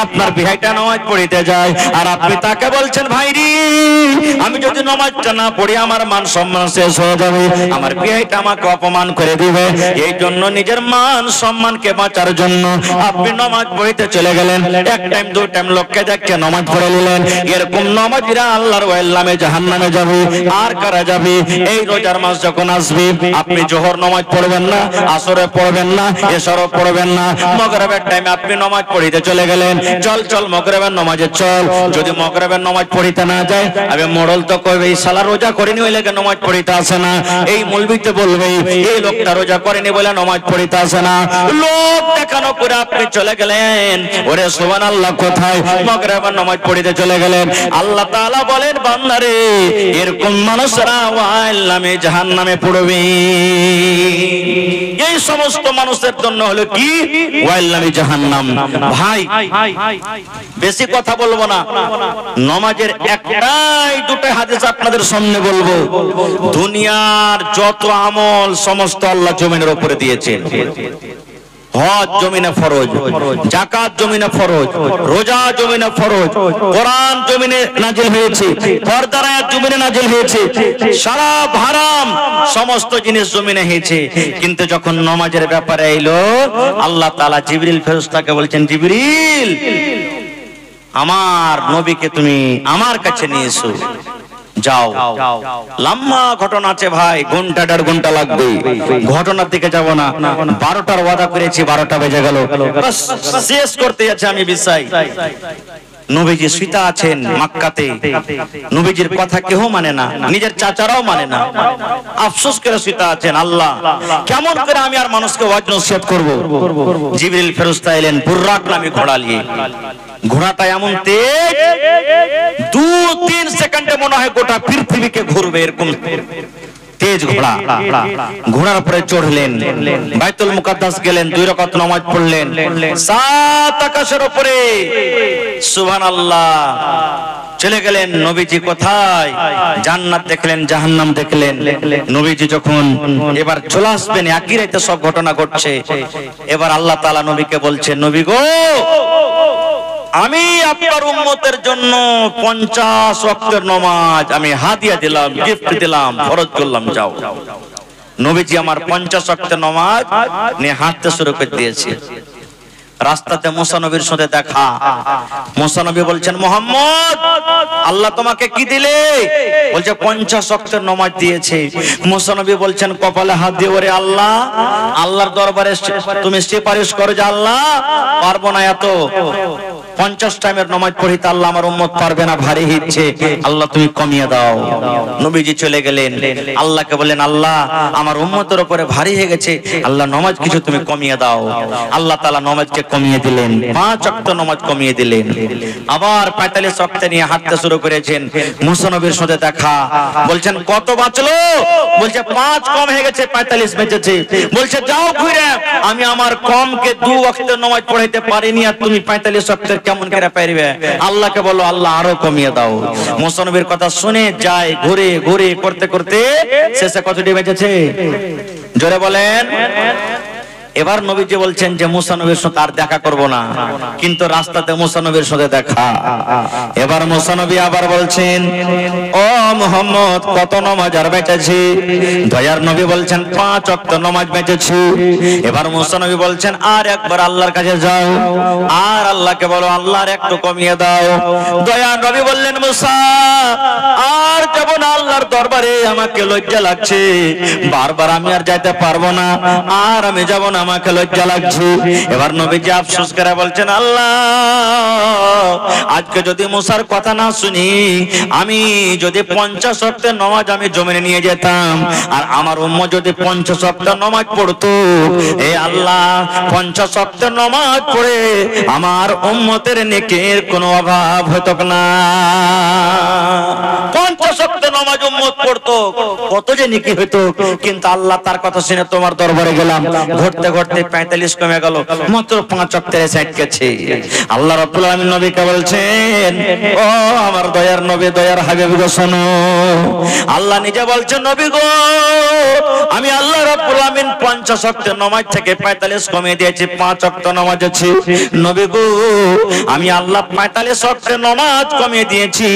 আপনার বিয়েটা নামাজ পড়িতে যায়, আর আপনি তাকে বলছেন ভাইরি আমি যদি নামাজটা না পড়ি আমার মান সম্মান শেষ হয়ে যাবে, আমার বিয়েটা আমাকে অপমান করে দিবে। এই জন্য নিজের মান সম্মানকে বাঁচার জন্য আপনি নামাজ পড়িতে চলে গেলেন, এক টাইম 2 টাইম লোককে দেখে নামাজ পড়ে নিলেন। এরকম নামাজিরা আল্লাহর ওয়াইল নামে জাহান্নামে যাবে। আর কারা যাবে? এই রোজার মাস যখন আসবে আপনি জোহর নামাজ পড়বেন না, আসরে পড়বেন না, এশারও পড়বেন না, মাগরিবের টাইমে আপনি নামাজ পড়িতে চলে গেলেন, চল মাগরিবের নামাজে চল। যদি মাগরিবের নামাজ পড়িতে না যায়, আবে মোড়ল তো কইবে এই শালা রোজা করেনি ওই লাগে নামাজ পড়িতে আসে না। এই মৌলবীতে বলবে এই লোকটা রোজা করেনি বলে নামাজ পড়িতে আসে না। লোক দেখানো করে আপনি চলে গেলেন, ওরে সুবহানাল্লাহ কোথায়? মাগরিবের নামাজ পড়িতে চলে গেলেন। আল্লাহ তাআলা বলেন বান্দারে এরকম মানুষরা ওয়াইল নামে জাহান্নামে পড়বে। এই সমস্ত মানুষের জন্য হলো কি? ওয়াইল নামে জাহান্নাম। ভাই বেশি কথা বলবো না, নামাজের একটাই 2টা হাদিস আপনাদের সামনে বলবো। দুনিয়ার যত আমল সমস্ত আল্লাহ জমিনের উপরে দিয়েছেন। হজ জমিনে ফরজ, যাকাত জমিনে ফরজ, রোজা জমিনে ফরজ, কোরআন জমিনে নাজিল হয়েছে, পর্দার আয়াত জমিনে নাজিল হয়েছে, শরাব হারাম সমস্ত জিনিস জমিনে হয়েছে। কিন্তু যখন নামাজের ব্যাপারে এলো আল্লাহ তাআলা জিবরিল ফেরেশতাকে বলছেন জিবরিল আমার নবীকে তুমি আমার কাছে নিয়ে এসো, যাও। লম্বা ঘটনা আছে ভাই, ঘন্টা 1.5 ঘন্টা লাগবে, ঘটনার দিকে যাব না। 12টার ওয়াদা করেছি, 12টা বেজে গেল, বাস শেষ করতে যাচ্ছে আমি বিষয়। নবীজি শুইতা আছেন মক্কাতে, নবীজির কথা কেউ মানে না, নিজের চাচারাও মানে না, আফসোস করে শুইতা আছেন। আল্লাহ কেমন করে আমি আর মানুষকে ওয়াজ নসিহত করব? জিবরিল ফেরেশতা এলেন বুররাক নামে ঘোড়া নিয়ে। ঘোড়াটা এমন তেজ 2-3 সেকেন্ডে মনে হয় গোটা পৃথিবীকে ঘুরবে, এরকম তেজ ঘোড়া, ঘোড়ার উপরে চড়লেন, বাইতুল মুকাদ্দাস গেলেন, 2 রাকাত নামাজ পড়লেন, 7 আকাশের উপরে সুবহানাল্লাহ চলে গেলেন। নবীজি কোথায়? জান্নাত দেখলেন, জাহান্নাম দেখলেন। নবীজি যখন এবার চলে আসবেন, একই রাতে সব ঘটনা ঘটছে। এবার আল্লাহ তাআলা নবীকে বলছেন, নবী গো, আমি আপনার উম্মতের জন্য 50 ওয়াক্তের নামাজ আমি হাদিয়া দিলাম, গিফট দিলাম, ফরজ করলাম, যাও। নবীজি আমার 50 ওয়াক্তের নামাজ নিয়ে হাঁটতে শুরু করে দিয়েছে। রাস্তাতে মুসা নবীর সাথে দেখা। মুসা নবী বলছেন, মুহাম্মদ, আল্লাহ তোমাকে কি দিলে? বলছে 50 ওয়াক্তের নামাজ দিয়েছে। মুসা নবী বলছেন, কপালে হাত দিয়ে, ওরে আল্লাহ, আল্লাহর দরবারে তুমি সুপারিশ করো যে আল্লাহ, পারবো না এত 50 টাইমের নামাজ পড়িতে, আল্লাহ আমার উম্মত পারবে না, ভারী হচ্ছে, আল্লাহ তুমি কমিয়ে দাও। নবীজি চলে গেলেন, আল্লাহকে বললেন, আল্লাহ আমার উম্মতের উপরে ভারী হয়ে গেছে, আল্লাহ নামাজ কিছু তুমি কমিয়ে দাও। আল্লাহ তাআলা নামাজকে কমিয়ে দিলেন, 5 ওয়াক্ত নামাজ কমিয়ে দিলেন। আবার 45 ওয়াক্ত নিয়ে হাঁটতে শুরু করেছেন। মুসা নবীর সাথে দেখা। বলছেন, কত বাঁচলো? বলছে 5 কম হয়ে গেছে, 45 বেঁচেছে। বলছে, যাও ঘুরে, আমি আমার কমকে 2 ওয়াক্তের নামাজ পড়াইতে পারিনি, আর তুমি 45 ওয়াক্তের কেমন করে পারবে? আল্লাহকে বলো, আল্লাহ আরো কমিয়ে দাও। মুসা নবীর কথা শুনে যায়, ঘুরে ঘুরে করতে করতে শেষে কতটি বেঁচেছে? জোরে বলেন। এবার নবীজি বলছেন যে মুসা নবীর সাথে আর দেখা করব না, কিন্তু রাস্তাতে মুসা নবীর সাথে দেখা। এবার মুসা নবী আবার বলছেন, ও মুহাম্মদ, কত নামাজ আর বেঁচেছি? দয়ার নবী বলছেন, 5 ওয়াক্ত নামাজ বেঁচেছি। এবার মুসা নবী বলছেন, আর একবার আল্লাহর কাছে যাও, আর আল্লাহকে বলো, আল্লাহর একটু কমিয়ে দাও। দয়ার নবী বললেন, মুসা, আর যাব না আল্লাহর দরবারে, আমাকে লজ্জা লাগছে, বারবার আমি আর যাইতে পারবো না, আর আমি যাব না, আমাকে লজ্জা লাগছে। এবার নবীজি আফসোস করে বলছেন, আল্লাহ, আজকে যদি মুসার কথা না শুনি, আমি যদি 50 ওয়াক্তের নামাজ আমি জমিনে নিয়ে যেতাম, আর আমার উম্মত যদি 50 ওয়াক্তের নামাজ পড়তো, এ আল্লাহ, 50 ওয়াক্তের নামাজ পড়ে আমার উম্মতের নেকির কোনো অভাব হতো না। 50 ওয়াক্তের নামাজ উম্মত পড়তো, কত যে নেকি হতো। কিন্তু আল্লাহ তার কথা শুনে তোমার দরবারে গেলাম, ঘুরতে ঘুরতে 45 কমে গেল, মাত্র 5 ওয়াক্তের সাইড গেছে। আল্লাহ রাব্বুল আলামিন নবীকে বলছেন, ও আমার দয়ার নবী, দয়ার হাবিব গো, শোনো, আল্লাহ নিজে বলছেন, নবী গো, আমি আল্লাহ রাব্বুল আলামিন 50 ওয়াক্তের নামাজ থেকে 45 কমিয়ে দিয়েছি, 5 ওয়াক্ত নামাজ আছে। নবী গো, আমি আল্লাহ 45 ওয়াক্তের নামাজ কমিয়ে দিয়েছি,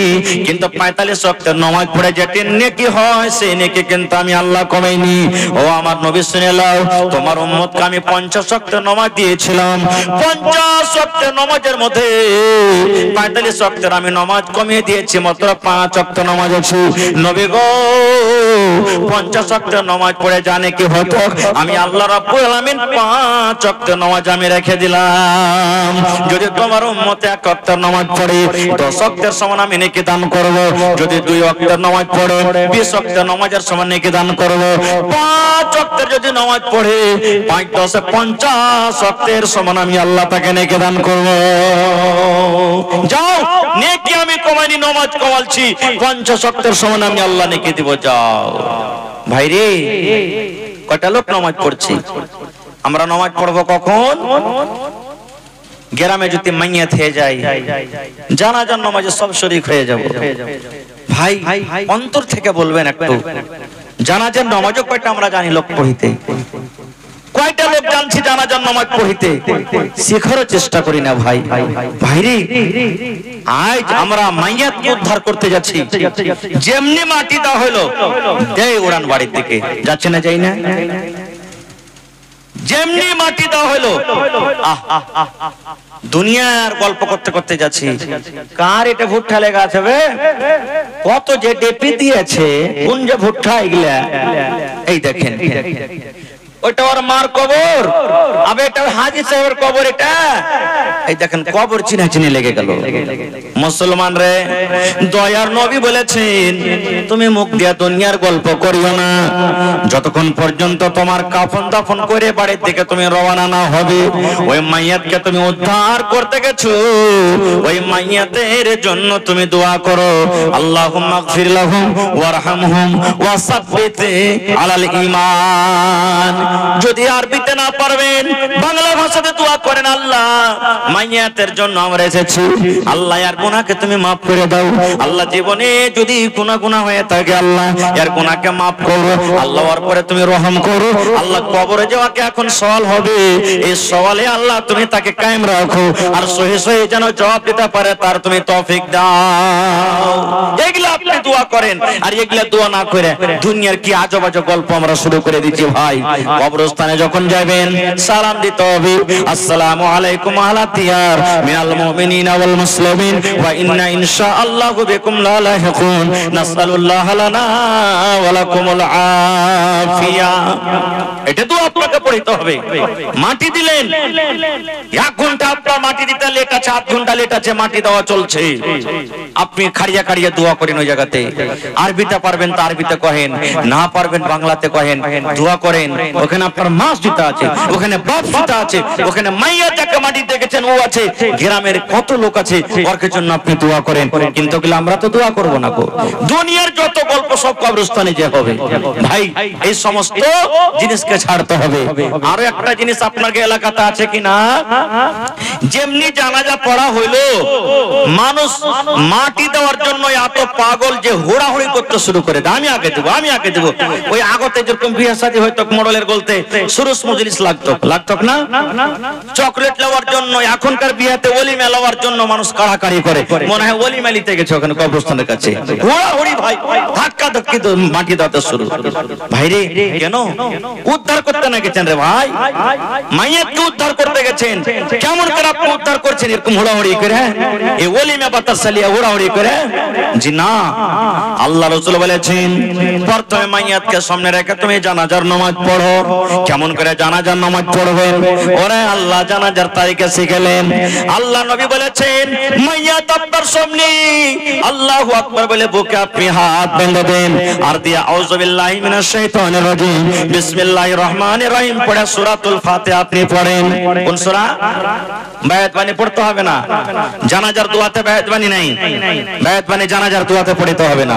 কিন্তু 45 ওয়াক্তের নামাজ পড়ে যেটি নেকি হয়, সেই নেকি কিন্তু আমি আল্লাহ কমাইনি। ও আমার নবী, শুনে নাও, তোমার উম্মতকে আমি 50 ওয়াক্তের নামাজ দিয়েছিলাম, 50 ওয়াক্তের নামাজের মধ্যে 45 ওয়াক্তের আমি নামাজ কমিয়ে দিয়েছি, মাত্র 5 ওয়াক্ত নামাজ আছে। নবী গো, 50 ওয়াক্তের নামাজ পড়ে জানে কি হতো, আমি আল্লাহ রাব্বুল আলামিন 5 ওয়াক্তের নামাজ আমি রেখে দিলাম। যদি তোমার উম্মত 1 ওয়াক্তের নামাজ পড়ে, 10 ওয়াক্তের সমান আমি নেকি দান করব। যদি 2 ওয়াক্তের নামাজ পড়ে, 20 ওয়াক্তের নামাজের সমান নেকি দান করব। 5 ওয়াক্তের যদি নামাজ পড়ে, 5 10 50 ওয়াক্তের সমান আমি আল্লাহ তাকে নেকি দান করব। যাও, নেকি আমি কমাইনি, নামাজ কমালছি, 50 ওয়াক্তের সমান আমি আল্লাহ নেকি দিব, যাও। ভাই রে, কয়টা লোক নামাজ পড়ছি, আমরা নামাজ পড়বো কখন? গ্রামে যদি মাইয়া থেকে যাই, জানাজার নামাজে সব শরীক হয়ে যাব। ভাই, অন্তর থেকে বলবেন একটু, জানাজার নামাজও কয়টা আমরা জানি লোক পড়িতে? কয়টা লোক জানছি জানাজার নামাজ পড়িতে? শেখারও চেষ্টা করি না ভাই। ভাইরে, আজ আমরা মাইয়াতকে উদ্ধার করতে যাচ্ছি, যেমনি মাটি দেওয়া হলো, এই উড়ান বাড়ির দিকে যাচ্ছে না, যাই না, যেমনি মাটি দেওয়া হলো, দুনিয়ার গল্প করতে করতে যাচ্ছি, কার এটা ভুট্টা লেগে আছে, কত যে ডেপি দিয়েছে, কোন যে ভুট্টা, এগুলা এই দেখেন, ওটা ওর মার কবর, আবে এটা হাজী সাহেবের কবর। এটা এই দেখেন কবর চিনাচিনি লেগে গেল। মুসলমান রে, দয়ার নবী বলেছেন তুমি মুখ দিয়া দুনিয়ার গল্প করিও না, যতক্ষণ পর্যন্ত তোমার কাফন দাফন করে বাড়ির দিকে তুমি রওনা না হবে। ওই মাইয়াতকে তুমি উদ্ধার করতে গেছো, ওই মাইয়াতের জন্য তুমি দোয়া করো, আল্লাহুম্মা গফির লাহুম ওয়ারহামহুম ওয়াসাব্বিত আলাল ঈমান। যদি আরবিতে না পারবেন বাংলা ভাষাতে দোয়া করেন, আল্লাহ মাইয়াতের জন্য আমরা এসেছি, আল্লাহ এর গুনাহকে তুমি maaf করে দাও। আল্লাহ জীবনে যদি গুনাহ হয়ে থাকে আল্লাহ এর গুনাহকে maaf করো, আল্লাহ ওর পরে তুমি রহম করো। আল্লাহ কবরে যাওয়াকে এখন সওয়াল হবে, এই সওয়ালে আল্লাহ তুমি তাকে কায়েম রাখো, আর সহি সহি যেন জবাব দিতে পারে তার তুমি তৌফিক দাও। এগুলা আপনি দোয়া করেন, আর এগুলা দোয়া না করে দুনিয়ার কি আজব আজব গল্প আমরা শুরু করে দিচ্ছি। ভাই কবরস্থানে যখন যাবেন সালাম দিতে হবে, আসসালামু আলাইকুম আলা দিয়ার মিনাল মুমিনিনা ওয়াল মুসলিমিন ওয়া ইন্না ইনশাআল্লাহু বিকুম লা লাহিকুন নাসআলুল্লাহ লানা ওয়া লাকুমুল আফিয়া। এটা তো আপনাকে পড়তে হবে। মাটি দিলেন 1 ঘন্টা, আপনার মাটি দিতে লেট আছে, 8 ঘন্টা লেট আছে, মাটি দেওয়া চলছে, আপনি খাড়িয়া খাড়িয়া দোয়া করেন ওই জায়গাতে। আরবিতে পারবেন তো আরবিতে কহেন, না পারবেন বাংলাতে কহেন, দোয়া করেন। ওখানে আপনার মাসজিদ আছে, ওখানে বাপজিদ আছে, ওখানে মাইয়া যাকে মাটি দেখেছেন ও আছে, গ্রামের কত লোক আছে, ওর জন্য আপনি দোয়া করেন। কিন্তু আমরা তো দোয়া করব না গো। দুনিয়ার যত গল্প সব কবরস্থানে যে হবে। ভাই এই সমস্ত জিনিসকে ছাড়তে হবে। আরো একটা জিনিস আপনার এলাকাতে আছে কিনা, যেমনি জানাজা পড়া হইলো মানুষ মাটি দেওয়ার জন্য এত পাগল যে হুড়াহুড়ি করতে শুরু করে দেয়, আমি আগে দেবো, আমি আগে দেবো। ওই আগতে যেরকম বিয়ে শাদী হয়তো মডেলের বলতে সুরস মজলিস লাগতো না, চকলেট নেওয়ার জন্য এখনকার বিয়েতে ওলিমা নেওয়ার জন্য মানুষ কাড়াকাড়ি করে, মনে হয় ওলিমা নিতে গেছে ওখানে কবরস্থানের কাছে, হুড়াহুড়ি ভাই, ধাক্কা ধাক্কি মাটি দেওয়াতে শুরু। ভাই রে কেন উদ্ধার করতে না গেছেন রে ভাই, মাইয়াতকে উদ্ধার করতে গেছেন, কেমন করে আপনি উদ্ধার করছেন এরকম হুড়াহুড়ি করে, এই ওলিমা বাতাস চালিয়ে হুড়াহুড়ি করে? জি না, আল্লাহ রাসূল বলেছেন প্রথমে মাইয়াতকে সামনে রেখে তুমি জানাজার নামাজ পড়ো। কেমন করে জানাজার নামাজ পড়বেন? ওরে আল্লাহ জানাজার তারিখে শিখালেন। আল্লাহ নবী বলেছেন মাইয়াত আপনার সামনে আল্লাহু আকবার বলে বুকে আপনি হাত বেঁধে দেন, আর দিয়ে আউযু বিল্লাহি মিনাশ শাইতানির রাজিম বিসমিল্লাহির রহমানির রহিম পড়ে সূরাতুল ফাতিহা আপনি পড়েন। কোন সূরা? বায়াত বাণী পড়তে হবে না, জানাজার দোয়াতে বায়াত বাণী নাই, বায়াত বাণী জানাজার দোয়াতে পড়তে হবে না।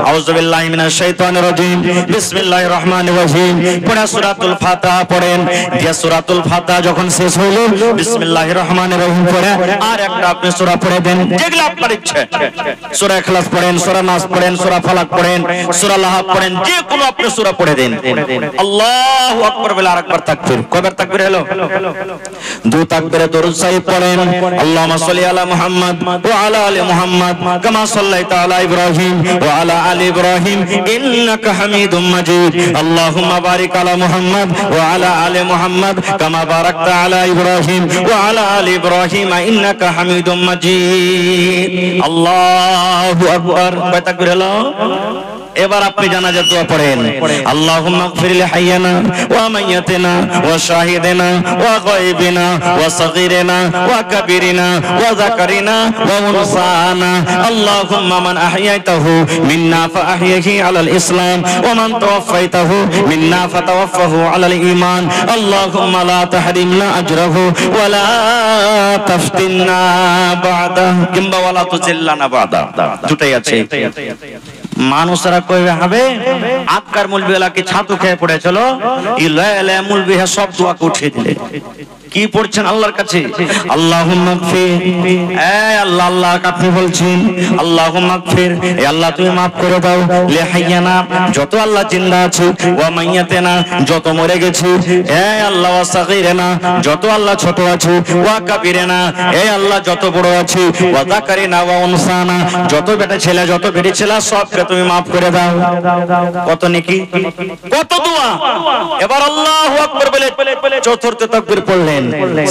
আউযু বিল্লাহি মিনাশ শাইতানির রাজিম বিসমিল্লাহির রহমানির রহিম পড়ে সূরাতুল ফাতিহা পড়েন। দিয়ে সূরাতুল ফাতিহা যখন শেষ হলো বিসমিল্লাহির রহমানির রহিম পড়ে আর একটা আপনি সূরা পড়ে দেন, যেগুলো আপনার ইচ্ছে। সূরা ইখলাস পড়েন, সূরা নাস পড়েন, সূরা ফালাক পড়েন, সূরা লাহাব পড়েন, যে কোনো আপনি সূরা পড়ে দেন। আল্লাহু আকবার বলে আরেকবার তাকবীর। কয়বার তাকবীর হলো? 2 তাকবীরে দরুদ শরীফ পড়েন। আল্লাহুম্মা সাল্লি আলা মুহাম্মাদ ওয়া আলা আলি মুহাম্মাদ কামা সাল্লাইতা আলা ইব্রাহিম ওয়া আলা আলি ইব্রাহিম ইন্নাকা হামিদুম মাজিদ। আল্লাহুম্মা বারিক আলা মুহাম্মাদ ওয়া আলা আলি মুহাম্মাদ কামা বারাকতা আলা ইব্রাহিম ওয়া আলা আলি ইব্রাহিম ইন্নাকা হামিদুম মাজিদ। আল্লাহু আকবার। কয় তাকবীর হলো? এবার আপনি জানাজার দোয়া পড়েন। আল্লাহুম্মা গফির লি হাইয়ানা ওয়া মাইয়াতিনা ওয়া শাহিদিনা ওয়া গায়বিনা ওয়া সাগীরিনা ওয়া কাবীরিনা ওয়া যাকারিনা ওয়া উনসানা। আল্লাহুম্মা মান আহইয়াতাহু মিন্না ফাআহইহি আলাল ইসলাম ওয়া মান তাওয়াফাইতাহু মিন্না ফাতাওয়াফাহু আলাল ঈমান। আল্লাহুম্মা লা তাহরিমনা আজরাহু ওয়া লা তাফতিননা বা'দা কিংবা ওয়া লা তুজিল্লানা বা'দা। দুটাই আছে। মানুষরা কইবে হবে আজকার মুলবিওয়ালা কি ছাতু খেয়ে পড়েছিল, ইলাইলা মুলবি সব দোয়াকে উঠিয়ে দিলে। কি পড়ছেন আল্লাহর কাছে? আল্লাহুম্মা গফির, এ আল্লাহ, আল্লাহ আপনি বলছেন আল্লাহুম্মা গফির, এ আল্লাহ তুমি maaf করে দাও, লি হাইয়ানা যত আল্লাহ জিন্দা আছে, ওয়া মাইয়াতিনা যত মরে গেছে, এ আল্লাহ, ওয়া সাগীরিনা যত আল্লাহ ছোট আছে, ওয়া কাবীরিনা এ আল্লাহ যত বড় আছে, ওয়া যাকারিনা ওয়া উনসানা যত বেটা ছেলে যত বেটি ছেলে সবকে তুমি maaf করে দাও। কত নেকি, কত দোয়া। এবার আল্লাহু আকবার বলে চতুর্থ তাকবীর পড়লেন।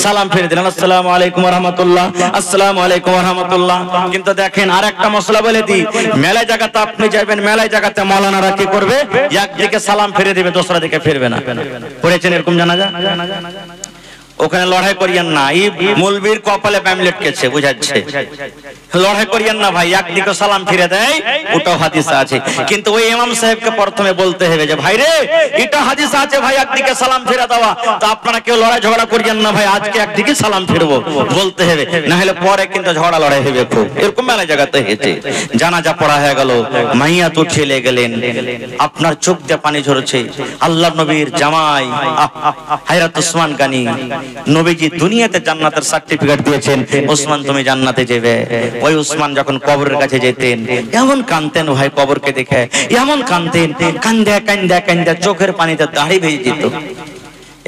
সালাম ফিরে দিলেন, আসসালামু আলাইকুম ওয়া রাহমাতুল্লাহ, আসসালামু আলাইকুম ওয়া রাহমাতুল্লাহ। কিন্তু দেখেন আরেকটা মশলা বলে দিই, মেলায় জায়গাতে আপনি যাবেন, মেলায় জায়গাতে মাওলানারা কি করবে, একদিকে সালাম ফিরে দিবে, দোসরা দিকে ফিরবে না। পড়েছেন এরকম জানাজা? ওখানে লড়াই করিয়েন না, এই মৌলবীর কপালে ব্যাম লটকেছে, বুঝাচ্ছে। লড়াই করিয়েন না ভাই, একদিকে সালাম ফিরে দেয়, ওটাও হাদিসে আছে। কিন্তু ওই ইমাম সাহেবকে প্রথমে বলতে হবে যে ভাই রে, এটা হাদিসে আছে ভাই, একদিকে সালাম ফিরে দেওয়া, তো আপনারা কেউ লড়াই ঝগড়া করিয়েন না ভাই, আজকে একদিকে সালাম ফিরবো বলতে হবে, না হলে পরে কিন্তু ঝগড়া লড়াই হবে খুব। এরকম মেলা জায়গাতে হয়েছে। জানাজা পড়া হয়ে গেল, মাইয়া তো ছেলে গেলেন, আপনার চোখ দিয়ে পানি ঝরছে। আল্লাহর নবীর জামাই হযরত ওসমান গনি, নবীজি দুনিয়াতে জান্নাতের সার্টিফিকেট দিয়েছেন, ওসমান তুমি জান্নাতে যাবে। ওই ওসমান যখন কবরের কাছে যেতেন, এমন কাঁদতেন ভাই কবরকে দেখে, এমন কাঁদতেন, কান্দে কান্দে কান্দে চোখের পানিতে দাড়ি ভেজে যেত।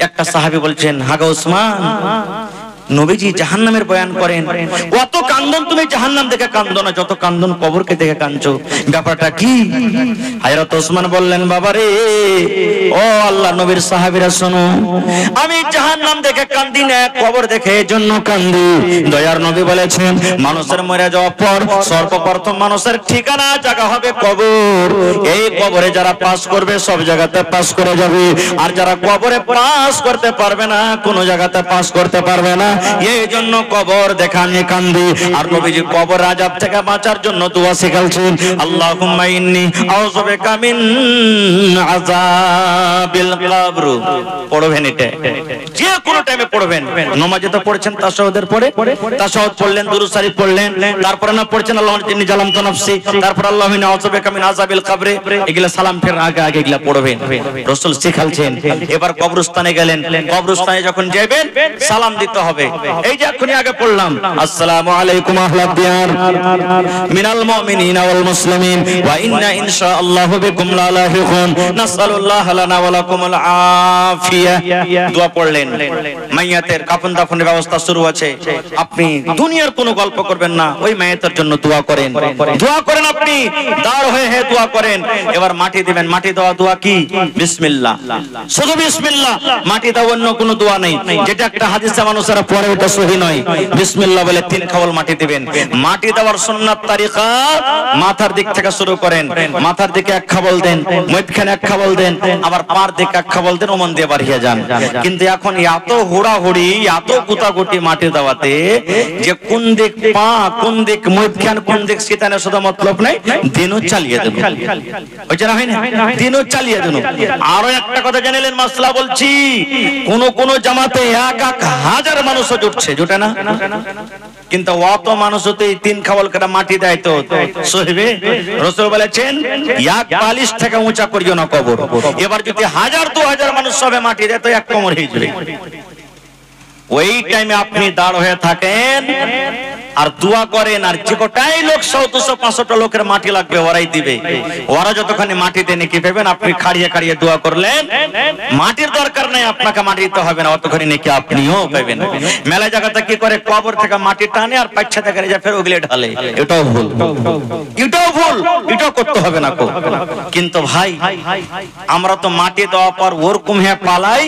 একটা সাহাবী বলছেন, হাগা ওসমান, নবীজি জাহান্নামের বয়ান করেন, কত কান্দন তুমি জাহান্নাম দেখে কান্দো না, যত কান্দন কবরকে দেখে কাঁদছো, ব্যাপারটা কি? হযরত ওসমান বললেন, বাবারে, ও আল্লাহ নবীর সাহাবীরা শোনো, আমি জাহান্নাম দেখে কান্দি না, কবর দেখে এজন্য কান্দি। দয়ার নবী বলেছেন, মানুষের মরে যাওয়ার পর সর্বপ্রথম মানুষের ঠিকানা জায়গা হবে কবর। এই কবরে যারা পাস করবে সব জায়গাতে পাস করে যাবে, আর যারা কবরে পাস করতে পারবে না, কোনো জায়গাতে পাস করতে পারবে না, এই জন্য কবর দেখা আমি কান্দি। আর নবীজি কবর আযাব থেকে বাঁচার জন্য দোয়া শিখাচ্ছেন, আল্লাহুম্মা ইন্নী আউযু বিকা মিন আযাবিল কবর। পড়বেন এটা, যে কোনো টাইমে পড়বেন। নামাজে তো পড়ছেন তাশাহুদের পরে, তাশাহুদ পড়লেন, দুরূদ শরীফ পড়লেন, তারপরে না পড়ছেন আল্লাহুম্মা ইন্নী জালামতু নাফসি, তারপর আল্লাহুম্মা ইন্নী আউযু বিকা মিন আযাবিল কবর। এগুলা সালাম ফেরার আগে আগে এগুলা পড়বেন, রাসূল শিখাচ্ছেন। এবার কবরস্থানে গেলেন, কবরস্থানে যখন যাবেন সালাম দিতে হবে। এই যে এখনই আগে পড়লাম, আসসালামু আলাইকুম আহলাদ দিয়ার মিনাল মুমিনিনা ওয়াল মুসলিমিন ওয়া ইন্না ইনশাআল্লাহু বিকুম লালাহিকুন নাসআলুল্লাহ লানা ওয়া লাকুমুল আফিয়া। দোয়া পড়লেন, মাইয়াতের কাফন দাফনের ব্যবস্থা শুরু আছে। আপনি দুনিয়ার কোনো গল্প করবেন না, ওই মাইয়াতের জন্য দোয়া করেন, দোয়া করেন, আপনি দাঁড় হয়ে দোয়া করেন। এবার মাটি দিবেন, মাটি দেওয়া দোয়া কি? বিসমিল্লাহ, শুধু বিসমিল্লাহ, মাটি দেওয়া অন্য কোনো দোয়া নেই। যেটা একটা হাদিসে মানুষেরা পরে, ওটা সহি নয়। বিসমিল্লাহ বলে 3 খাওয়াল মাটি দিবেন। মাটি দেওয়ার সুন্নাত তারিকা, মাথার দিক থেকে শুরু করেন, মাথার দিকে 1 খাওয়াল দেন, মধ্যখানে 1 খাওয়াল দেন, আবার পার দিকে 1 খাওয়াল দেন, ওমন দিয়ে বাড়িয়ে যান। কিন্তু এখন এত হুড়াহুড়ি, এত গুতাগুটি মাটি দেওয়াতে যে কোন দিক পা, কোন দিক মধ্যখান, কোন দিক সিতানে শুধু মতলব নাই, দিনও চালিয়ে দেব। ওই যে হয় না, দিনও চালিয়ে দেব। আরো একটা কথা জানিলেন, মাসলা বলছি, কোন জামাতে 1,000 মানুষ জুটছে, জুটে না? কিন্তু অত মানুষ হতে 3 খাওয়াল কাটা মাটি দেয় তো সহিবে? রাসূল বলেছেন, 1 বালিশ থেকে উঁচা করিও না কবর। এবার যদি 1000-2000 মানুষ সবে মাটি দেয় তো 1 কোমর হয়ে যাবে। ওই টাইমে আপনি দাঁড় হয়ে থাকেন আর দোয়া করেন, আর যে কটাই লোক 100-200-500টা লোকের মাটি লাগবে ওরাই দিবে। ওরা যতখানি মাটি দেয় নাকি পাবেন, আপনি খাড়িয়ে খাড়িয়ে দোয়া করলেন, মাটির দরকার নাই, আপনাকে মাটি দিতে হবে না, অতখানি নাকি আপনিও পাবেন। মেলা জায়গাতে কি করে, কবর থেকে মাটি টানে আর পাচ্ছা থেকে যা ফের ওগুলো ঢালে। এটাও ভুল, এটাও ভুল, এটাও করতে হবে না। কিন্তু ভাই, আমরা তো মাটি দেওয়ার পর ওরকম হয়ে পালাই,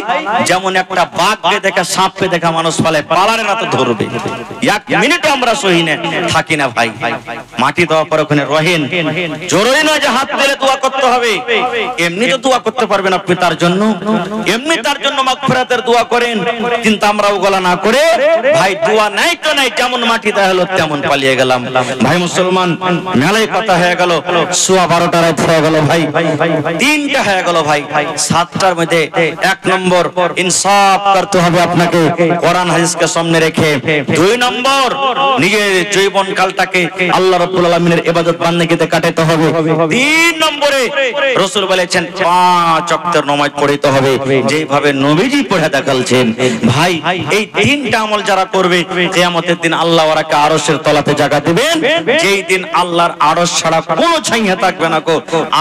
যেমন একটা বাঘকে দেখে সাপকে দেখে মানুষ পালায়, পালারে না তো ধরবে। 1 মিনিটও আমরা সহি না থাকি না ভাই। মাটি দেওয়ার পর ওখানে রহেন, জরুরি নয় যে হাত দিলে দোয়া করতে হবে, এমনি তো দোয়া করতে পারবেন আপনি তার জন্য, এমনি তার জন্য মাগফিরাতের দোয়া করেন। কিন্তু আমরা ওগুলা না করে ভাই, দোয়া নাই তো নাই, যেমন মাটি দেওয়া হলো তেমন পালিয়ে গেলাম। ভাই মুসলমান, মেলায় কথা হয়ে গেল, 12:15 রাত হয়ে গেল ভাই, 3টা হয়ে গেল ভাই। 7টার মধ্যে 1 নম্বর ইনসাফ করতে হবে আপনাকে, কোরআন হাদিসকে সামনে রেখে। 2 নম্বর, নিজের জীবন কালটাকে আল্লাহ রাব্বুল আলামিনের ইবাদত বান্দেগিতে কাটাতে হবে। 3 নম্বরে রাসূল বলেছেন 5 ওয়াক্তের নামাজ পড়তে হবে, যেভাবে নবীজি পড়ে দেখালছেন। ভাই, এই 3টা আমল যারা করবে, কিয়ামতের দিন আল্লাহ ওরাকে আরশের তলাতে জায়গা দিবেন, যেই দিন আল্লাহর আরশ ছাড়া কোনো ছায়া থাকবে না।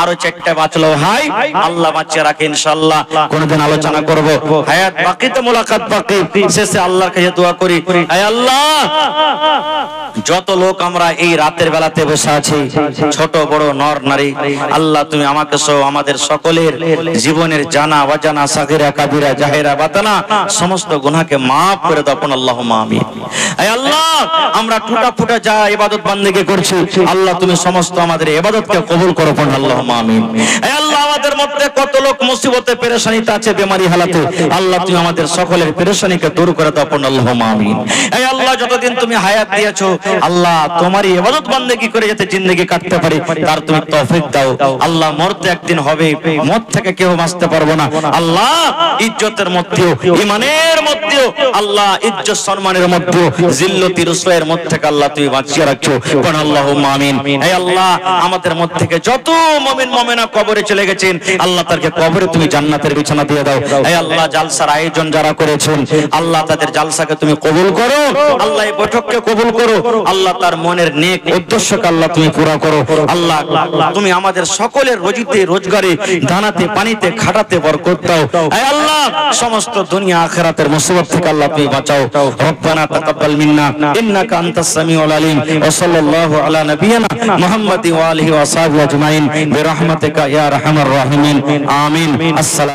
আরো 4টা বাঁচলো ভাই, আল্লাহ বাঁচিয়ে রাখে, ইনশাআল্লাহ কোনদিন আলোচনা করব। হায়াত বাকিতে, মোলাকাত বাকি, শেষে আল্লাহর কাছে দোয়া করি, হে আল্লাহ যত লোক আমরা এই রাতের বেলাতে বসে আছি, ছোট বড় নর নারী, আল্লাহ তুমি আমাকে সহ আমাদের সকলের জীবনের জানা অজানা সাগিরা কাবিরা জাহেরা বাতানা সমস্ত গুনাহকে maaf করে দাও। আল্লাহুম্মা আমিন। হে আল্লাহ, আমরা টুটা ফুটা যা ইবাদত বান্দেগি করছি, আল্লাহ তুমি সমস্ত আমাদের ইবাদতকে কবুল করো। আল্লাহুম্মা আমিন। হে আল্লাহ, আমাদের মধ্যে কত লোক মুসিবতে পেরেশানিতে আছে, বেমারি হালাতে, আল্লাহ তুমি আমাদের সকলের পেরেশানিকে দূর করে দাও। আল্লাহুম্মা আমিন। হে আল্লাহ, যতদিন তুমি হায়াত দিয়েছো, আল্লাহ তোমারই ইবাদত বান্দেগি করে যাতে জিন্দেগি কাটতে পারি তার তুমি তৌফিক দাও। আল্লাহ, মরতে একদিন হবে, মত থেকে কেউ বাঁচতে পারবো না। আল্লাহ, ইজ্জতের মধ্যেও ঈমানের মধ্যেও আল্লাহ ইজ্জত সম্মানের মধ্যেও জিল্লতি রুসওয়াইয়ের মধ্যে থেকে আল্লাহ তুমি বাঁচিয়ে রাখছো। আল্লাহুম্মা আমিন। হে আল্লাহ, আমাদের মধ্যে থেকে যত মুমিন মুমিনা কবরে চলে গেছেন, আল্লাহ তাদেরকে কবরে তুমি জান্নাতের বিছানা দিয়ে দাও। হে আল্লাহ, জালসার আয়োজন যারা করেছেন, আল্লাহ তাদের জালসাকে তুমি কবুল করো। আল্লাহ এই বৈঠককে কবুল করো। আল্লাহ তার মনের নেক উদ্দেশ্যকে আল্লাহ তুমি পুরা করো। আল্লাহ তুমি আমাদের সকলের রোজিতে রোজগারে দানাতে পানিতে খাটাতে বরকত দাও। হে আল্লাহ, সমস্ত দুনিয়া আখিরাতের মুসিবত থেকে আল্লাহ তুমি বাঁচাও। রব্বানা তাকাব্বাল মিন্না ইন্নাকা আনতাস সামিউল আলিম ওয়া সাল্লাল্লাহু আলা নাবিয়িনা মুহাম্মাদি ওয়া আলিহি ওয়া সাহবিহি আজমাইন বিরহমাতিকা ইয়া আরহামার রাহিমিন। আমিন। আসসালাম।